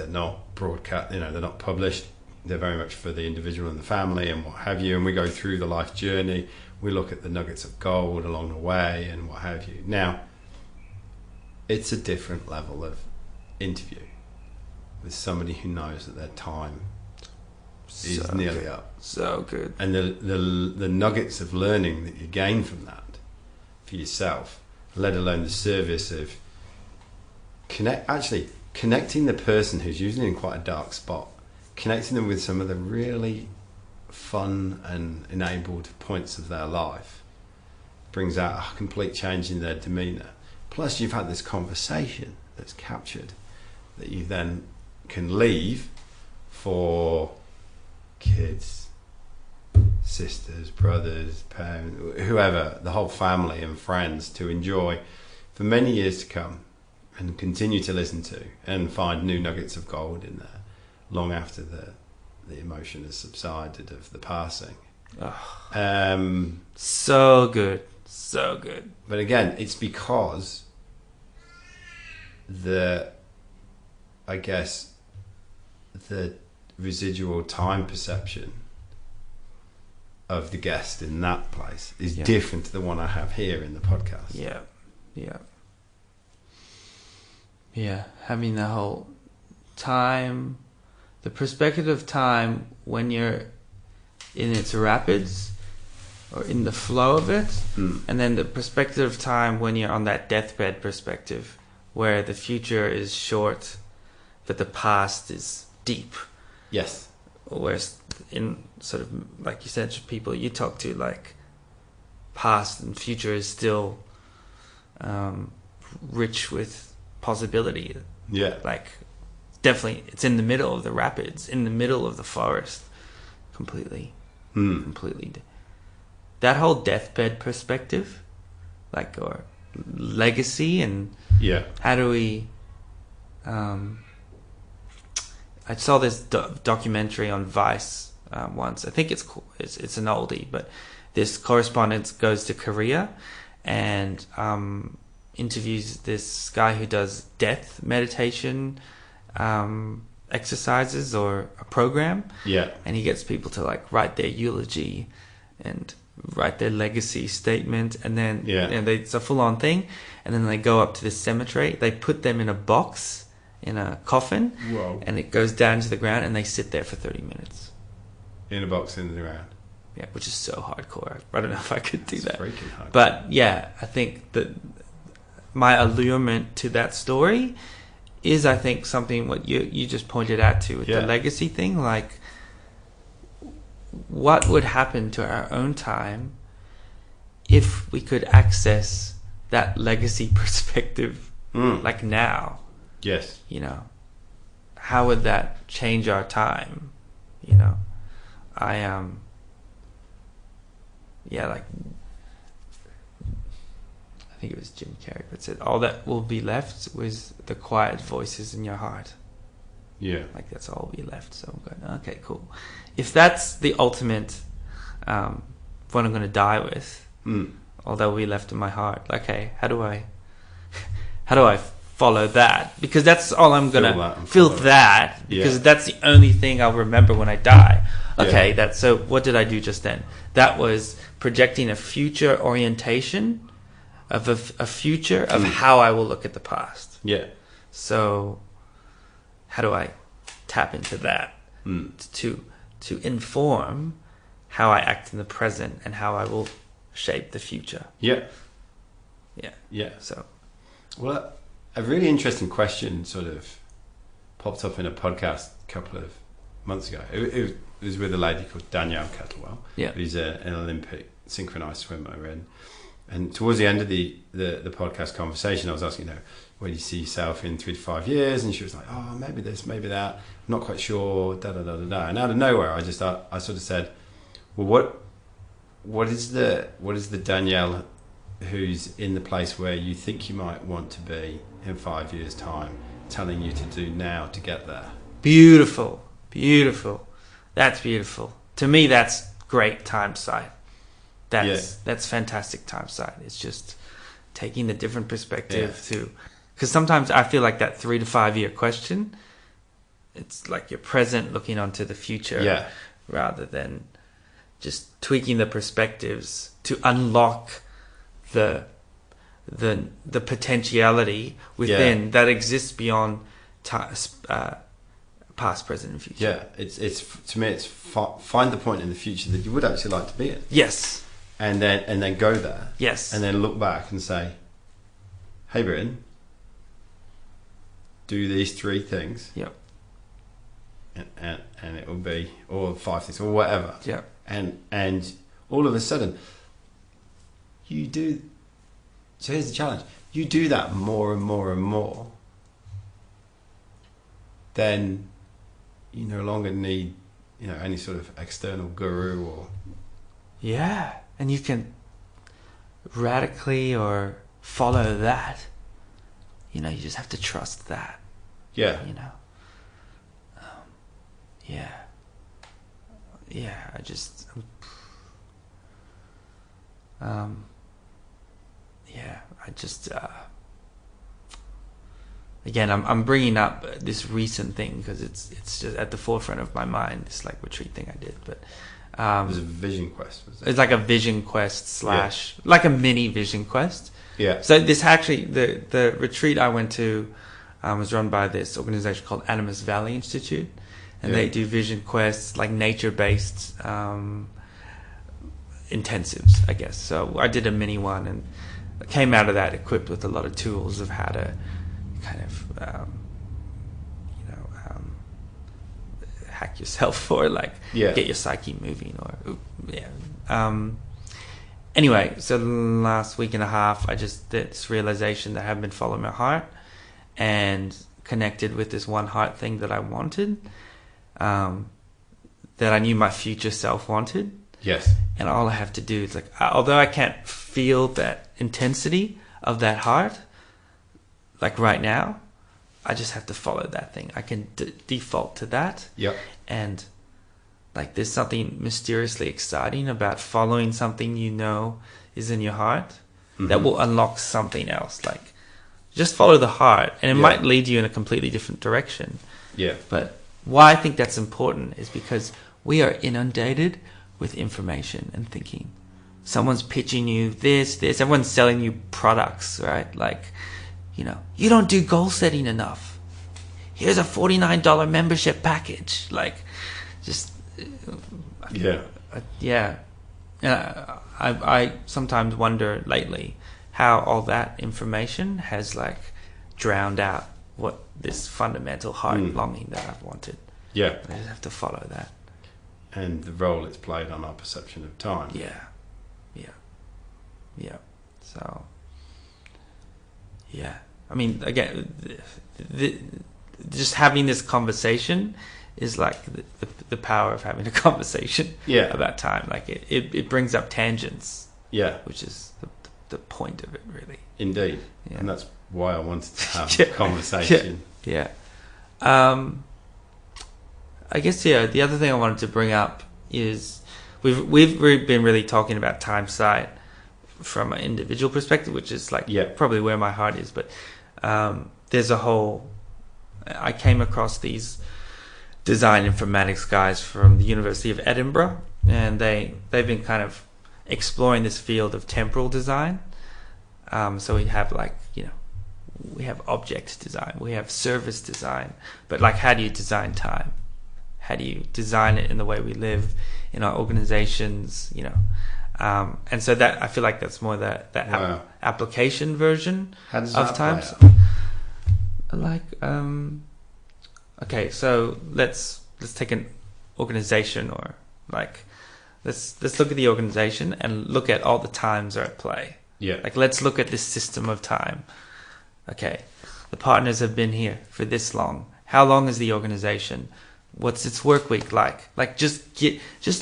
not broadcast, they're not published. They're very much for the individual and the family and what have you. And we go through the life journey. We look at the nuggets of gold along the way and what have you. Now, it's a different level of interview with somebody who knows that their time is nearly up. So good. And the nuggets of learning that you gain from that for yourself, let alone the service of connecting the person who's usually in quite a dark spot, connecting them with some of the really fun and enabled points of their life, brings out a complete change in their demeanour. Plus you've had this conversation that's captured that you then can leave for kids, sisters, brothers, parents, whoever, the whole family and friends to enjoy for many years to come and continue to listen to and find new nuggets of gold in there long after the emotion has subsided of the passing. So good. But again, it's because the residual time perception of the guest in that place is different to the one I have here in the podcast. Yeah, having the whole time, the perspective of time when you're in its rapids or in the flow of it, and then the perspective of time when you're on that deathbed perspective where the future is short but the past is deep. Yes. Whereas in sort of, like you said, people you talk to, like, past and future is still rich with possibility. Yeah. Like, definitely, it's in the middle of the rapids, in the middle of the forest, completely. That whole deathbed perspective, like, or legacy, and how do we... I saw this documentary on Vice once. I think it's cool. It's an oldie, but this correspondent goes to Korea and interviews this guy who does death meditation exercises or a program. And he gets people to, like, write their eulogy and write their legacy statement, and then it's a full-on thing. And then they go up to this cemetery. They put them in a box, in a coffin. Whoa. And it goes down to the ground, and they sit there for 30 minutes. In a box in the ground. Yeah, which is so hardcore. I don't know if I could do that. Freaking hardcore. But yeah, I think that my allurement to that story is, I think, something what you just pointed out to with the legacy thing. Like, what would happen to our own time if we could access that legacy perspective, like now? Yes. How would that change our time? I think it was Jim Carrey that said, all that will be left was the quiet voices in your heart. Yeah. Like, that's all we left. So I'm going, okay, cool. If that's the ultimate, what I'm going to die with, all that will be left in my heart. Okay, how do I follow that? Because that's all I'm going to feel that, because that's the only thing I'll remember when I die. Okay, so what did I do just then? That was projecting a future orientation of a future of how I will look at the past. Yeah. So how do I tap into that? to inform how I act in the present and how I will shape the future. Yeah. So, well, a really interesting question sort of popped up in a podcast a couple of months ago. It was with a lady called Danielle Kettlewell, who's an Olympic synchronized swimmer, and towards the end of the podcast conversation, I was asking, where do you see yourself in 3 to 5 years? And she was like, oh, maybe this, maybe that. I'm not quite sure. Da da da da da. And out of nowhere, I sort of said, well, what is the Danielle who's in the place where you think you might want to be in 5 years' time, telling you to do now to get there? Beautiful. That's beautiful. To me, that's great time sight. That's fantastic time sight. It's just taking the different perspective because sometimes I feel like that 3 to 5 year question, it's like your present looking onto the future rather than just tweaking the perspectives to unlock the potentiality within that exists beyond past, present, and future. Yeah, it's to me, it's find the point in the future that you would actually like to be in. Yes. And then go there. Yes. And then look back and say, hey, Bryn, do these 3 things. Yep. And it will be, or 5 things, or whatever. Yeah. And all of a sudden, you do. So here's the challenge: you do that more and more and more, then you no longer need, any sort of external guru or. Yeah, and you can radically or follow that. You just have to trust that. Yeah. Again, I'm bringing up this recent thing because it's just at the forefront of my mind. This retreat thing I did, but it was a vision quest. Was it? It's like a vision quest / like a mini vision quest. Yeah. So this actually the retreat I went to was run by this organization called Animas Valley Institute, and they do vision quests, like nature-based intensives, I guess. So I did a mini one and came out of that equipped with a lot of tools of how to kind of hack yourself or get your psyche moving anyway, so the last week and a half I just did this realization that I have been following my heart and connected with this one heart thing that I wanted, that I knew my future self wanted. Yes. And all I have to do is although I can't feel that intensity of that heart right now, I just have to follow that thing. I can default to that. Yep. And there's something mysteriously exciting about following something is in your heart that will unlock something else. Just follow the heart, and it might lead you in a completely different direction. Yeah. But why I think that's important is because we are inundated with information and thinking. Someone's pitching you this. Everyone's selling you products, right? You don't do goal setting enough. Here's a $49 membership package. I sometimes wonder lately how all that information has drowned out what this fundamental heart longing that I've wanted. Yeah. I just have to follow that. And the role it's played on our perception of time. Yeah. So, I mean, again, just having this conversation is the power of having a conversation about time. It brings up tangents. Yeah. Which is the point of it, really. Indeed. Yeah. And that's why I wanted to have a conversation. Yeah. I guess, the other thing I wanted to bring up is we've been really talking about time sight from an individual perspective, which is probably where my heart is. But there's a whole... I came across these design informatics guys from the University of Edinburgh, and they've been kind of exploring this field of temporal design. So we have we have object design, we have service design, but how do you design time? How do you design it in the way we live in our organizations? And so that I feel like that's more the application version of time. Like, okay, so let's take an organization, or like let's look at the organization and look at all the times are at play. Yeah. Like, let's look at this system of time. Okay, the partners have been here for this long. How long is the organization? What's its work week like? Like, just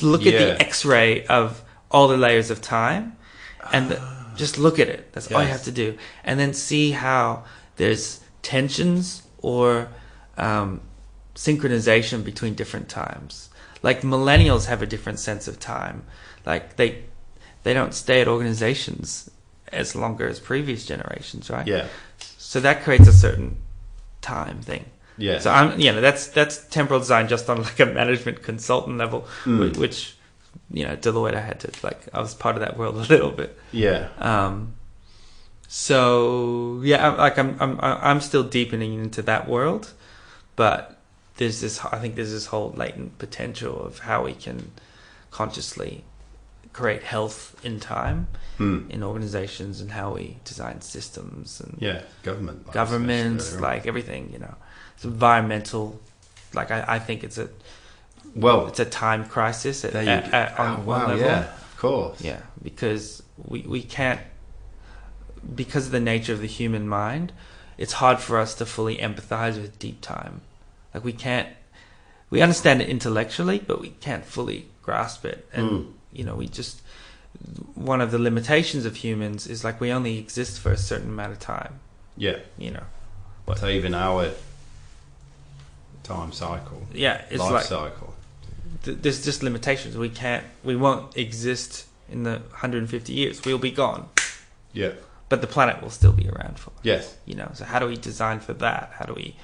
look at the X-ray of all the layers of time, and just look at it. That's all you have to do, and then see how there's tensions or synchronization between different times. Like, millennials have a different sense of time. Like, they don't stay at organizations as longer as previous generations, right? Yeah. So that creates a certain time thing. Yeah. So that's temporal design just on like a management consultant level, which Deloitte, I was part of that world a little bit. Yeah. So yeah, I'm still deepening into that world, but I think there's this whole latent potential of how we can consciously create health in time in organizations, and how we design systems and governments, like everything, it's environmental. Like, I think it's a time crisis on one level. Yeah, of course. Yeah, because we can't, because of the nature of the human mind, it's hard for us to fully empathize with deep time. Like, we understand it intellectually, but we can't fully grasp it. And one of the limitations of humans is like we only exist for a certain amount of time. Yeah. So even our time cycle. Yeah, it's life like cycle. There's just limitations. We won't exist in the 150 years. We'll be gone. Yeah. But the planet will still be around for. Yes. So how do we design for that? How do we,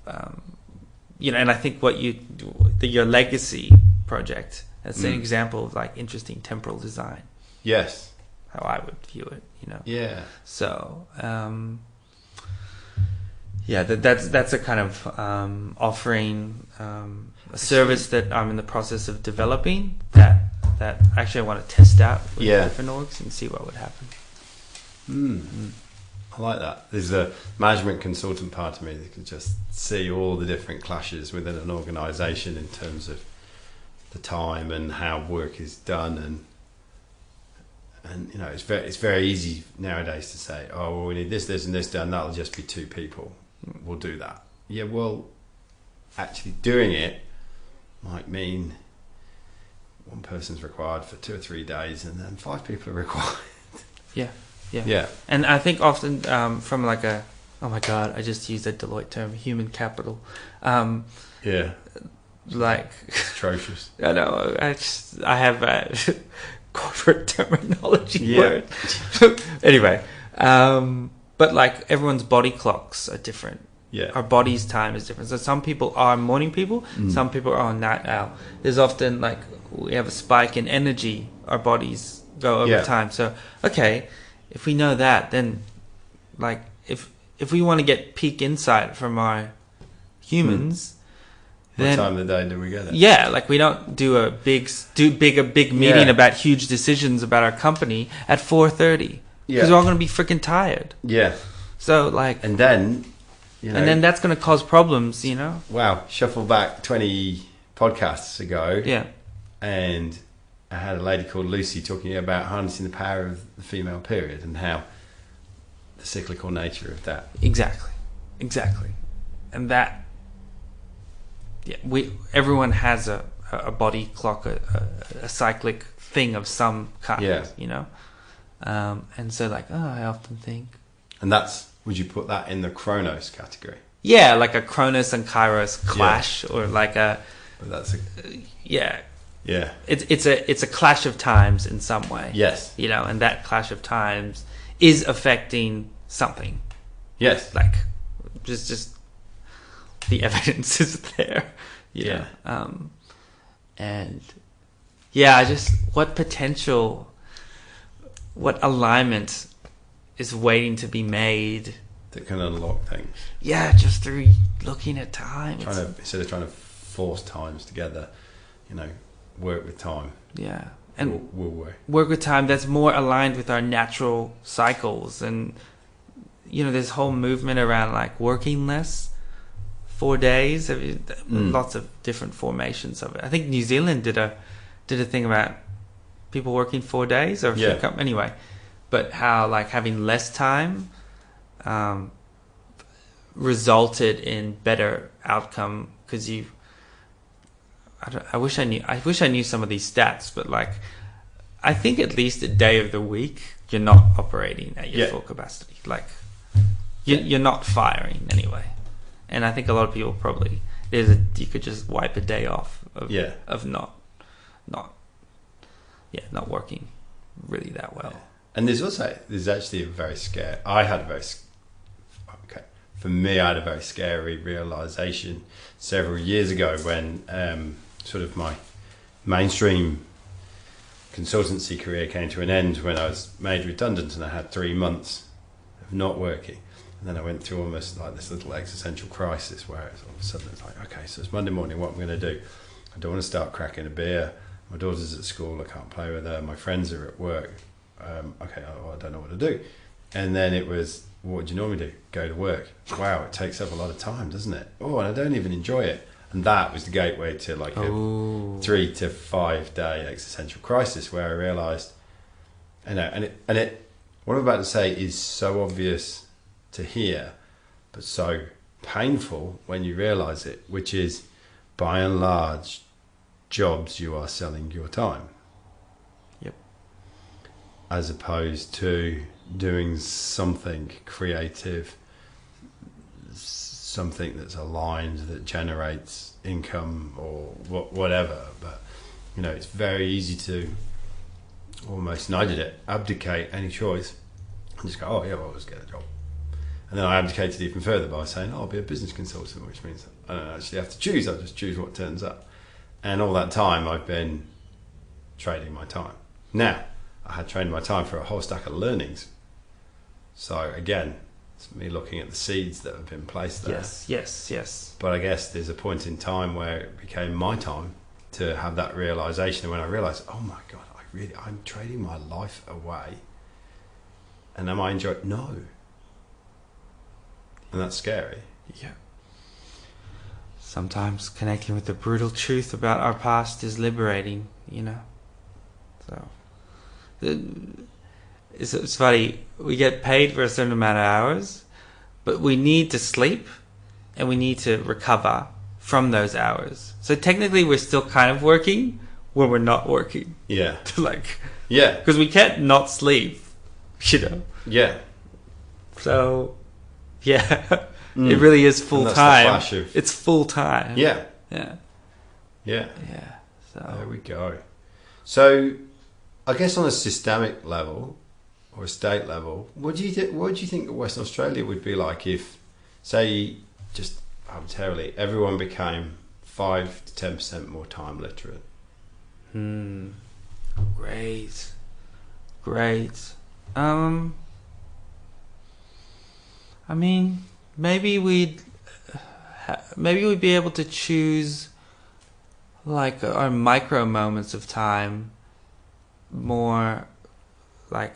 and I think your legacy project, that's an example of like interesting temporal design. Yes. How I would view it, Yeah. So, that's a kind of offering a service that I'm in the process of developing that actually I want to test out with different orgs and see what would happen. I like that. There's a management consultant part of me that can just see all the different clashes within an organisation in terms of the time and how work is done, and it's very easy nowadays to say, oh, well, we need this and this done. That'll just be 2 people. We'll do that. Yeah, well, actually doing it might mean one person's required for 2 or 3 days, and then 5 people are required. Yeah. And I think often from like oh my God, I just used a Deloitte term, human capital. Like, it's atrocious. I know. I have corporate terminology word. Anyway, but like everyone's body clocks are different. Yeah. Our body's time is different. So some people are morning people, some people are night owl. There's often like we have a spike in energy. Our bodies go over time. So if we know that, then like if we want to get peak insight from our humans. What time of the day do we get it? Yeah, like we don't do a big meeting about huge decisions about our company at 4:30 because we're all going to be freaking tired. Yeah. So like, and then that's going to cause problems. Wow, shuffle back 20 podcasts ago. Yeah. And I had a lady called Lucy talking about harnessing the power of the female period and how the cyclical nature of that. Exactly, and that. Yeah, everyone has a body clock, a cyclic thing of some kind. Yeah. And so like, I often think. And would you put that in the Chronos category? Yeah, like a Chronos and Kairos clash, or like a. But that's Yeah. Yeah. It's a clash of times in some way. Yes. And that clash of times is affecting something. Yes. Like, just the evidence is there. Yeah. And what potential, what alignment is waiting to be made that can unlock things. Yeah, just through looking at time. Instead of trying to force times together, work with time. Yeah. And we'll work with time that's more aligned with our natural cycles. And, this whole movement around like working less, 4 days, lots of different formations of it. I think New Zealand did a thing about people working 4 days or anyway, but how like having less time resulted in better outcome because I wish I knew some of these stats, but like I think at least a day of the week you're not operating at your full capacity. Like you're not firing anyway. And I think a lot of people probably you could just wipe a day off of not working really that well. Yeah. And there's actually a very scary. I had a very scary realization several years ago when sort of my mainstream consultancy career came to an end when I was made redundant and I had 3 months of not working. And then I went through almost like this little existential crisis where all of a sudden it's like, okay, so it's Monday morning, what am I going to do? I don't want to start cracking a beer. My daughter's at school, I can't play with her. My friends are at work. I don't know what to do. And then it was, what do you normally do? Go to work. Wow, it takes up a lot of time, doesn't it? Oh, and I don't even enjoy it. And that was the gateway to like a 3 to 5 day existential crisis where I realised, what I'm about to say is so obvious to hear, but so painful when you realise it, which is by and large, jobs you are selling your time. Yep. As opposed to doing something creative, something that's aligned, that generates income or whatever. But, it's very easy to almost, and I did it, abdicate any choice and just go, oh yeah, well, I'll just get a job. And then I abdicated even further by saying, I'll be a business consultant, which means I don't actually have to choose, I'll just choose what turns up. And all that time I've been trading my time. Now, I had traded my time for a whole stack of learnings. So again, it's me looking at the seeds that have been placed there. Yes. But I guess there's a point in time where it became my time to have that realization. And when I realized, oh my God, I'm trading my life away. And am I enjoying? No. And that's scary. Yeah. Sometimes connecting with the brutal truth about our past is liberating, So it's funny, we get paid for a certain amount of hours, but we need to sleep and we need to recover from those hours. So technically we're still kind of working when we're not working. Yeah. Because we can't not sleep, Yeah. So, yeah. It really is full time. It's full time. Yeah. So there we go. So, I guess on a systemic level or a state level, what do you think that Western Australia would be like if, say, just arbitrarily, everyone became 5 to 10% more time literate? Great. I mean, maybe we'd be able to choose like our micro moments of time more like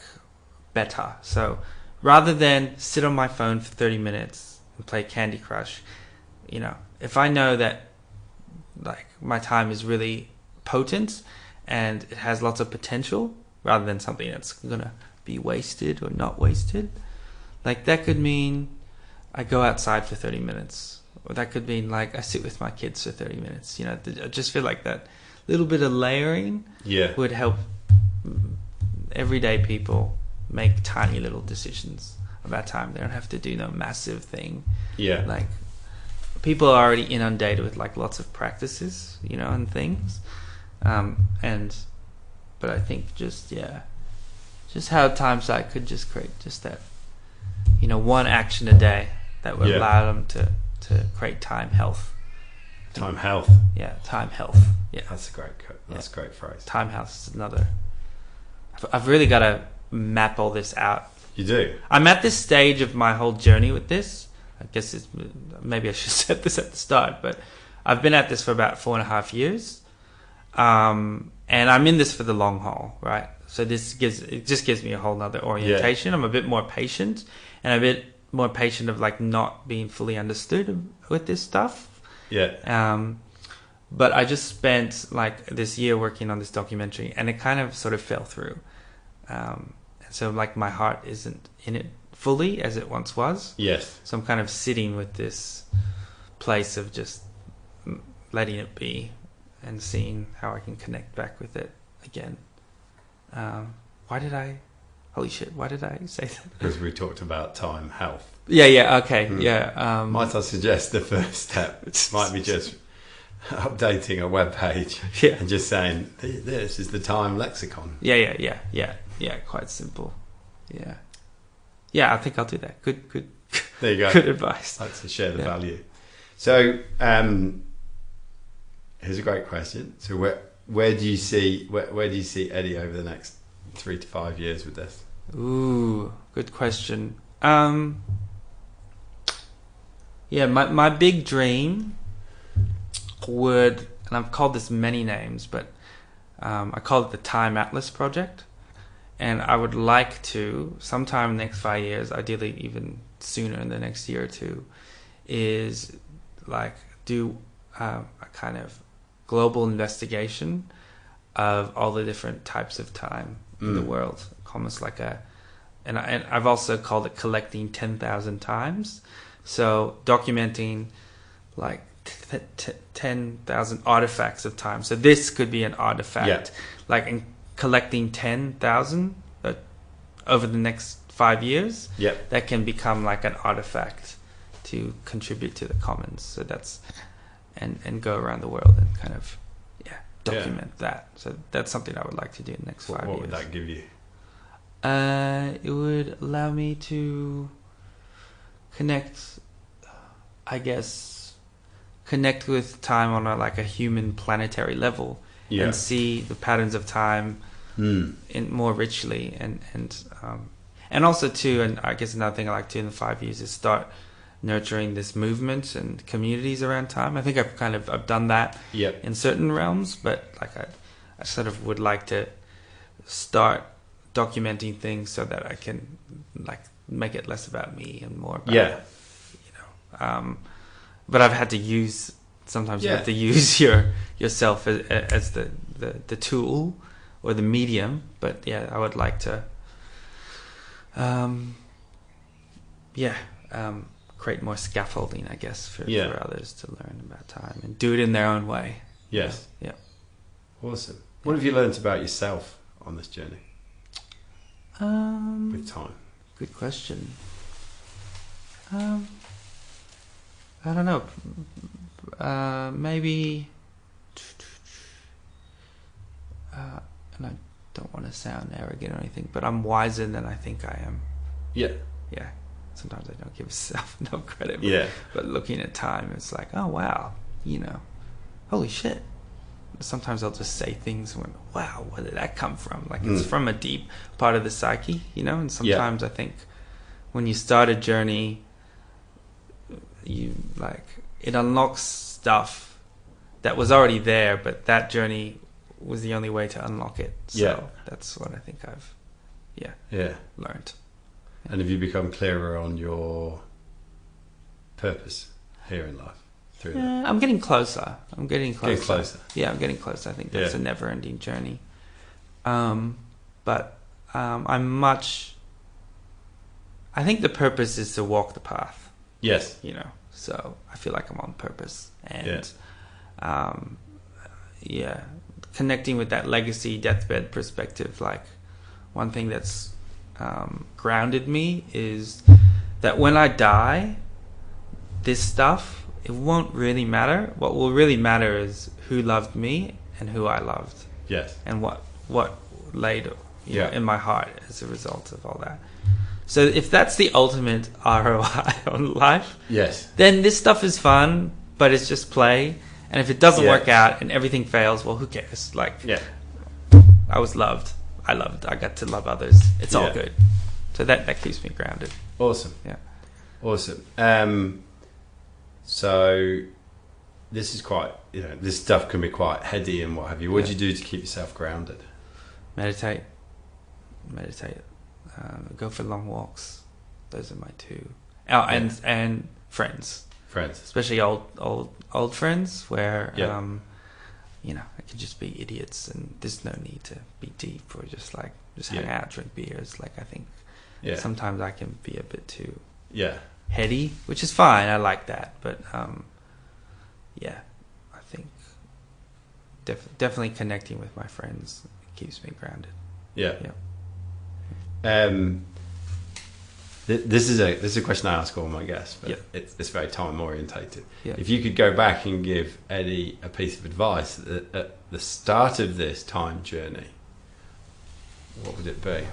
better. So rather than sit on my phone for 30 minutes and play Candy Crush, if I know that like my time is really potent and it has lots of potential rather than something that's gonna be wasted or not wasted, like that could mean I go outside for 30 minutes, or that could mean like I sit with my kids for 30 minutes. I just feel like that little bit of layering would help everyday people make tiny little decisions about time. They don't have to do no massive thing. Yeah. Like people are already inundated with like lots of practices, and things. But I think just how Time Sight could just create just that, one action a day that would allow them to create time health. Time health. Yeah, time health. Yeah, that's a great great phrase. Time health is another. I've really got to map all this out. You do. I'm at this stage of my whole journey with this. I guess maybe I should set this at the start, but I've been at this for about 4.5 years. And I'm in this for the long haul, right? So it just gives me a whole nother orientation. Yeah. I'm a bit more patient, and a bit more patient of like not being fully understood with this stuff. Yeah. But I just spent like this year working on this documentary, and it kind of sort of fell through. So like my heart isn't in it fully as it once was. Yes. So I'm kind of sitting with this place of just letting it be and seeing how I can connect back with it again. Why did I say that? Because we talked about time, health. Yeah, okay, yeah. Might I suggest the first step might be just updating a web page and just saying, this is the time lexicon. Yeah, quite simple. Yeah, I think I'll do that. Good. There you go. Good advice. Like to share the value. So, here's a great question. So where do you see Eddie over the next 3 to 5 years with this? Ooh, good question. Yeah, my big dream would, and I've called this many names, but I call it the Time Atlas Project. And I would like to, sometime in the next 5 years, ideally even sooner in the next year or two, is like do a kind of global investigation of all the different types of time in the world, almost like and I've also called it collecting 10,000 times. So documenting like 10,000 artifacts of time. So this could be an artifact, like in collecting 10,000 over the next 5 years. That can become like an artifact to contribute to the commons. So that's and go around the world and kind of document that. So that's something I would like to do in the next 5 years. What would that give you? It would allow me to connect with time on a human planetary level and see the patterns of time in more richly and also too, and I guess another thing I like to do in the 5 years is start nurturing this movement and communities around time. I think I've done that in certain realms, but like I sort of would like to start documenting things so that I can like make it less about me and more about but I've had to use sometimes you have to use yourself as the tool or the medium, but I would like to create more scaffolding, I guess, for others to learn about time and do it in their own way. Yes. Yeah. Awesome. What have you learned about yourself on this journey? With time. Good question. I don't know. Maybe. And I don't want to sound arrogant or anything, but I'm wiser than I think I am. Yeah. Sometimes I don't give myself enough credit. But looking at time, it's like, oh wow, holy shit. Sometimes I'll just say things when, wow, where did that come from? Like it's from a deep part of the psyche, and sometimes I think when you start a journey, it unlocks stuff that was already there, but that journey was the only way to unlock it. So that's what I think I've learned. And have you become clearer on your purpose here in life through that? I'm getting closer. Getting closer. Yeah, I'm getting closer. I think that's a never-ending journey. But I think the purpose is to walk the path. Yes. So I feel like I'm on purpose. And connecting with that legacy deathbed perspective, like one thing that's grounded me is that when I die, this stuff, it won't really matter. What will really matter is who loved me and who I loved. Yes. And what laid in my heart as a result of all that. So if that's the ultimate ROI on life, then this stuff is fun, but it's just play. And if it doesn't work out and everything fails, well, who cares? Like, I was loved. I got to love others. It's all good. So that keeps me grounded. Awesome. Yeah. Awesome. So this is quite, this stuff can be quite heady and what have you. What do you do to keep yourself grounded? Meditate. Go for long walks. Those are my two. And friends, especially old friends, where it can just be idiots, and there's no need to be deep, or just hang out, drink beers. Like, I think sometimes I can be a bit too heady, which is fine. I like that, but I think definitely connecting with my friends keeps me grounded. This is a question I ask all my guests, but it's very time orientated. If you could go back and give Eddie a piece of advice at the start of this time journey, what would it be?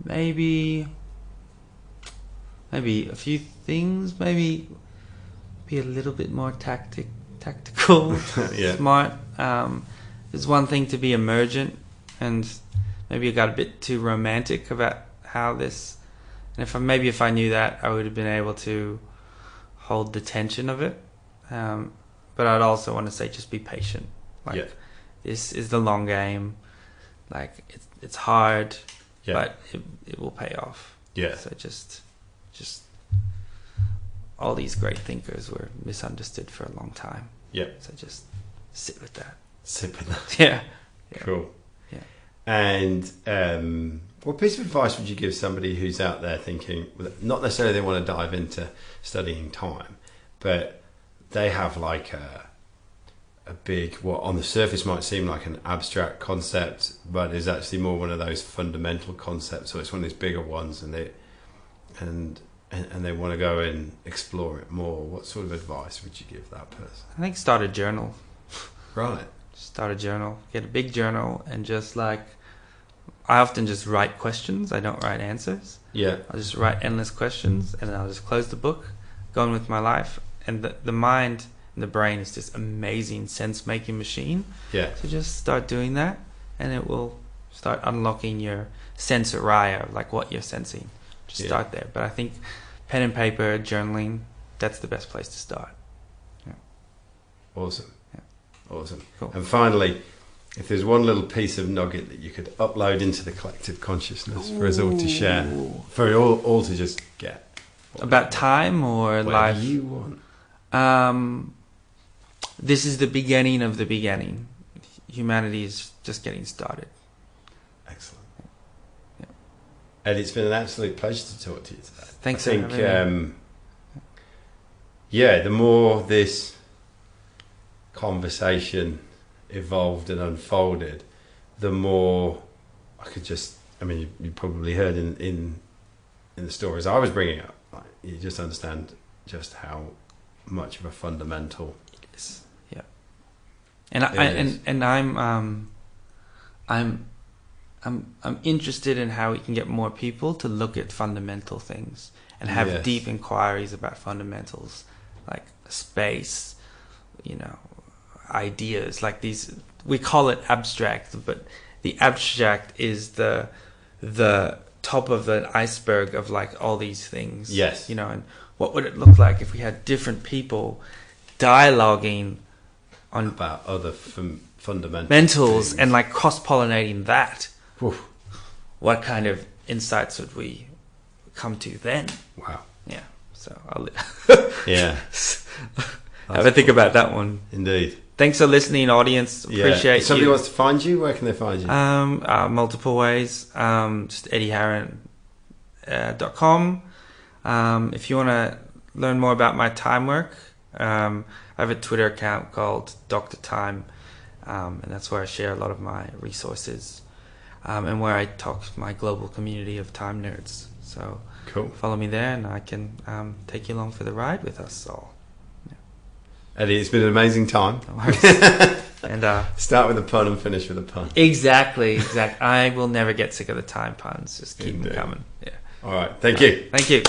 Maybe a few things. Maybe be a little bit more tactical, smart. It's one thing to be emergent, and maybe I got a bit too romantic about how this. And if I knew that, I would have been able to hold the tension of it. But I'd also want to say, just be patient. This is the long game. Like, it's hard, but it will pay off. So just all these great thinkers were misunderstood for a long time. So just sit with that. Cool. And what piece of advice would you give somebody who's out there thinking, not necessarily they want to dive into studying time, but they have like a big, what on the surface might seem like an abstract concept, but is actually more one of those fundamental concepts, or it's one of these bigger ones, and they want to go and explore it more? What sort of advice would you give that person? I think start a journal. Right. Start a journal. Get a big journal, and I often just write questions. I don't write answers. I'll just write endless questions, and then I'll just close the book, go on with my life. And the mind and the brain is this amazing sense-making machine. So just start doing that, and it will start unlocking your sensoriya, like what you're sensing. Just start there. But I think pen and paper, journaling, that's the best place to start. Awesome. Awesome. Cool. And finally, if there's one little piece of nugget that you could upload into the collective consciousness for us all to share, for all to just get. About time or life? Whatever you want. This is the beginning of the beginning. Humanity is just getting started. Excellent. Ed, it's been an absolute pleasure to talk to you today. Thanks. I think, the more this conversation evolved and unfolded, the more I could you probably heard in the stories I was bringing up, you just understand just how much of a fundamental it is. And I'm interested in how we can get more people to look at fundamental things and have deep inquiries about fundamentals, like space, ideas like these. We call it abstract, but the abstract is the top of an iceberg of like all these things. And what would it look like if we had different people dialoguing on about other fundamentals things, and like cross-pollinating that? Oof. What kind of insights would we come to then? Wow. So I'll have a think about that one. Indeed. Thanks for listening, audience. Appreciate if somebody wants to find you, where can they find you? Multiple ways. Just eddieharran.com. If you want to learn more about my time work, I have a Twitter account called Dr. Time, and that's where I share a lot of my resources, and where I talk to my global community of time nerds. So cool. Follow me there, and I can take you along for the ride with us all. Eddie, it's been an amazing time. No worries. And start with a pun and finish with a pun. Exactly. I will never get sick of the time puns. Just keep them coming. All right. Thank you. Thank you.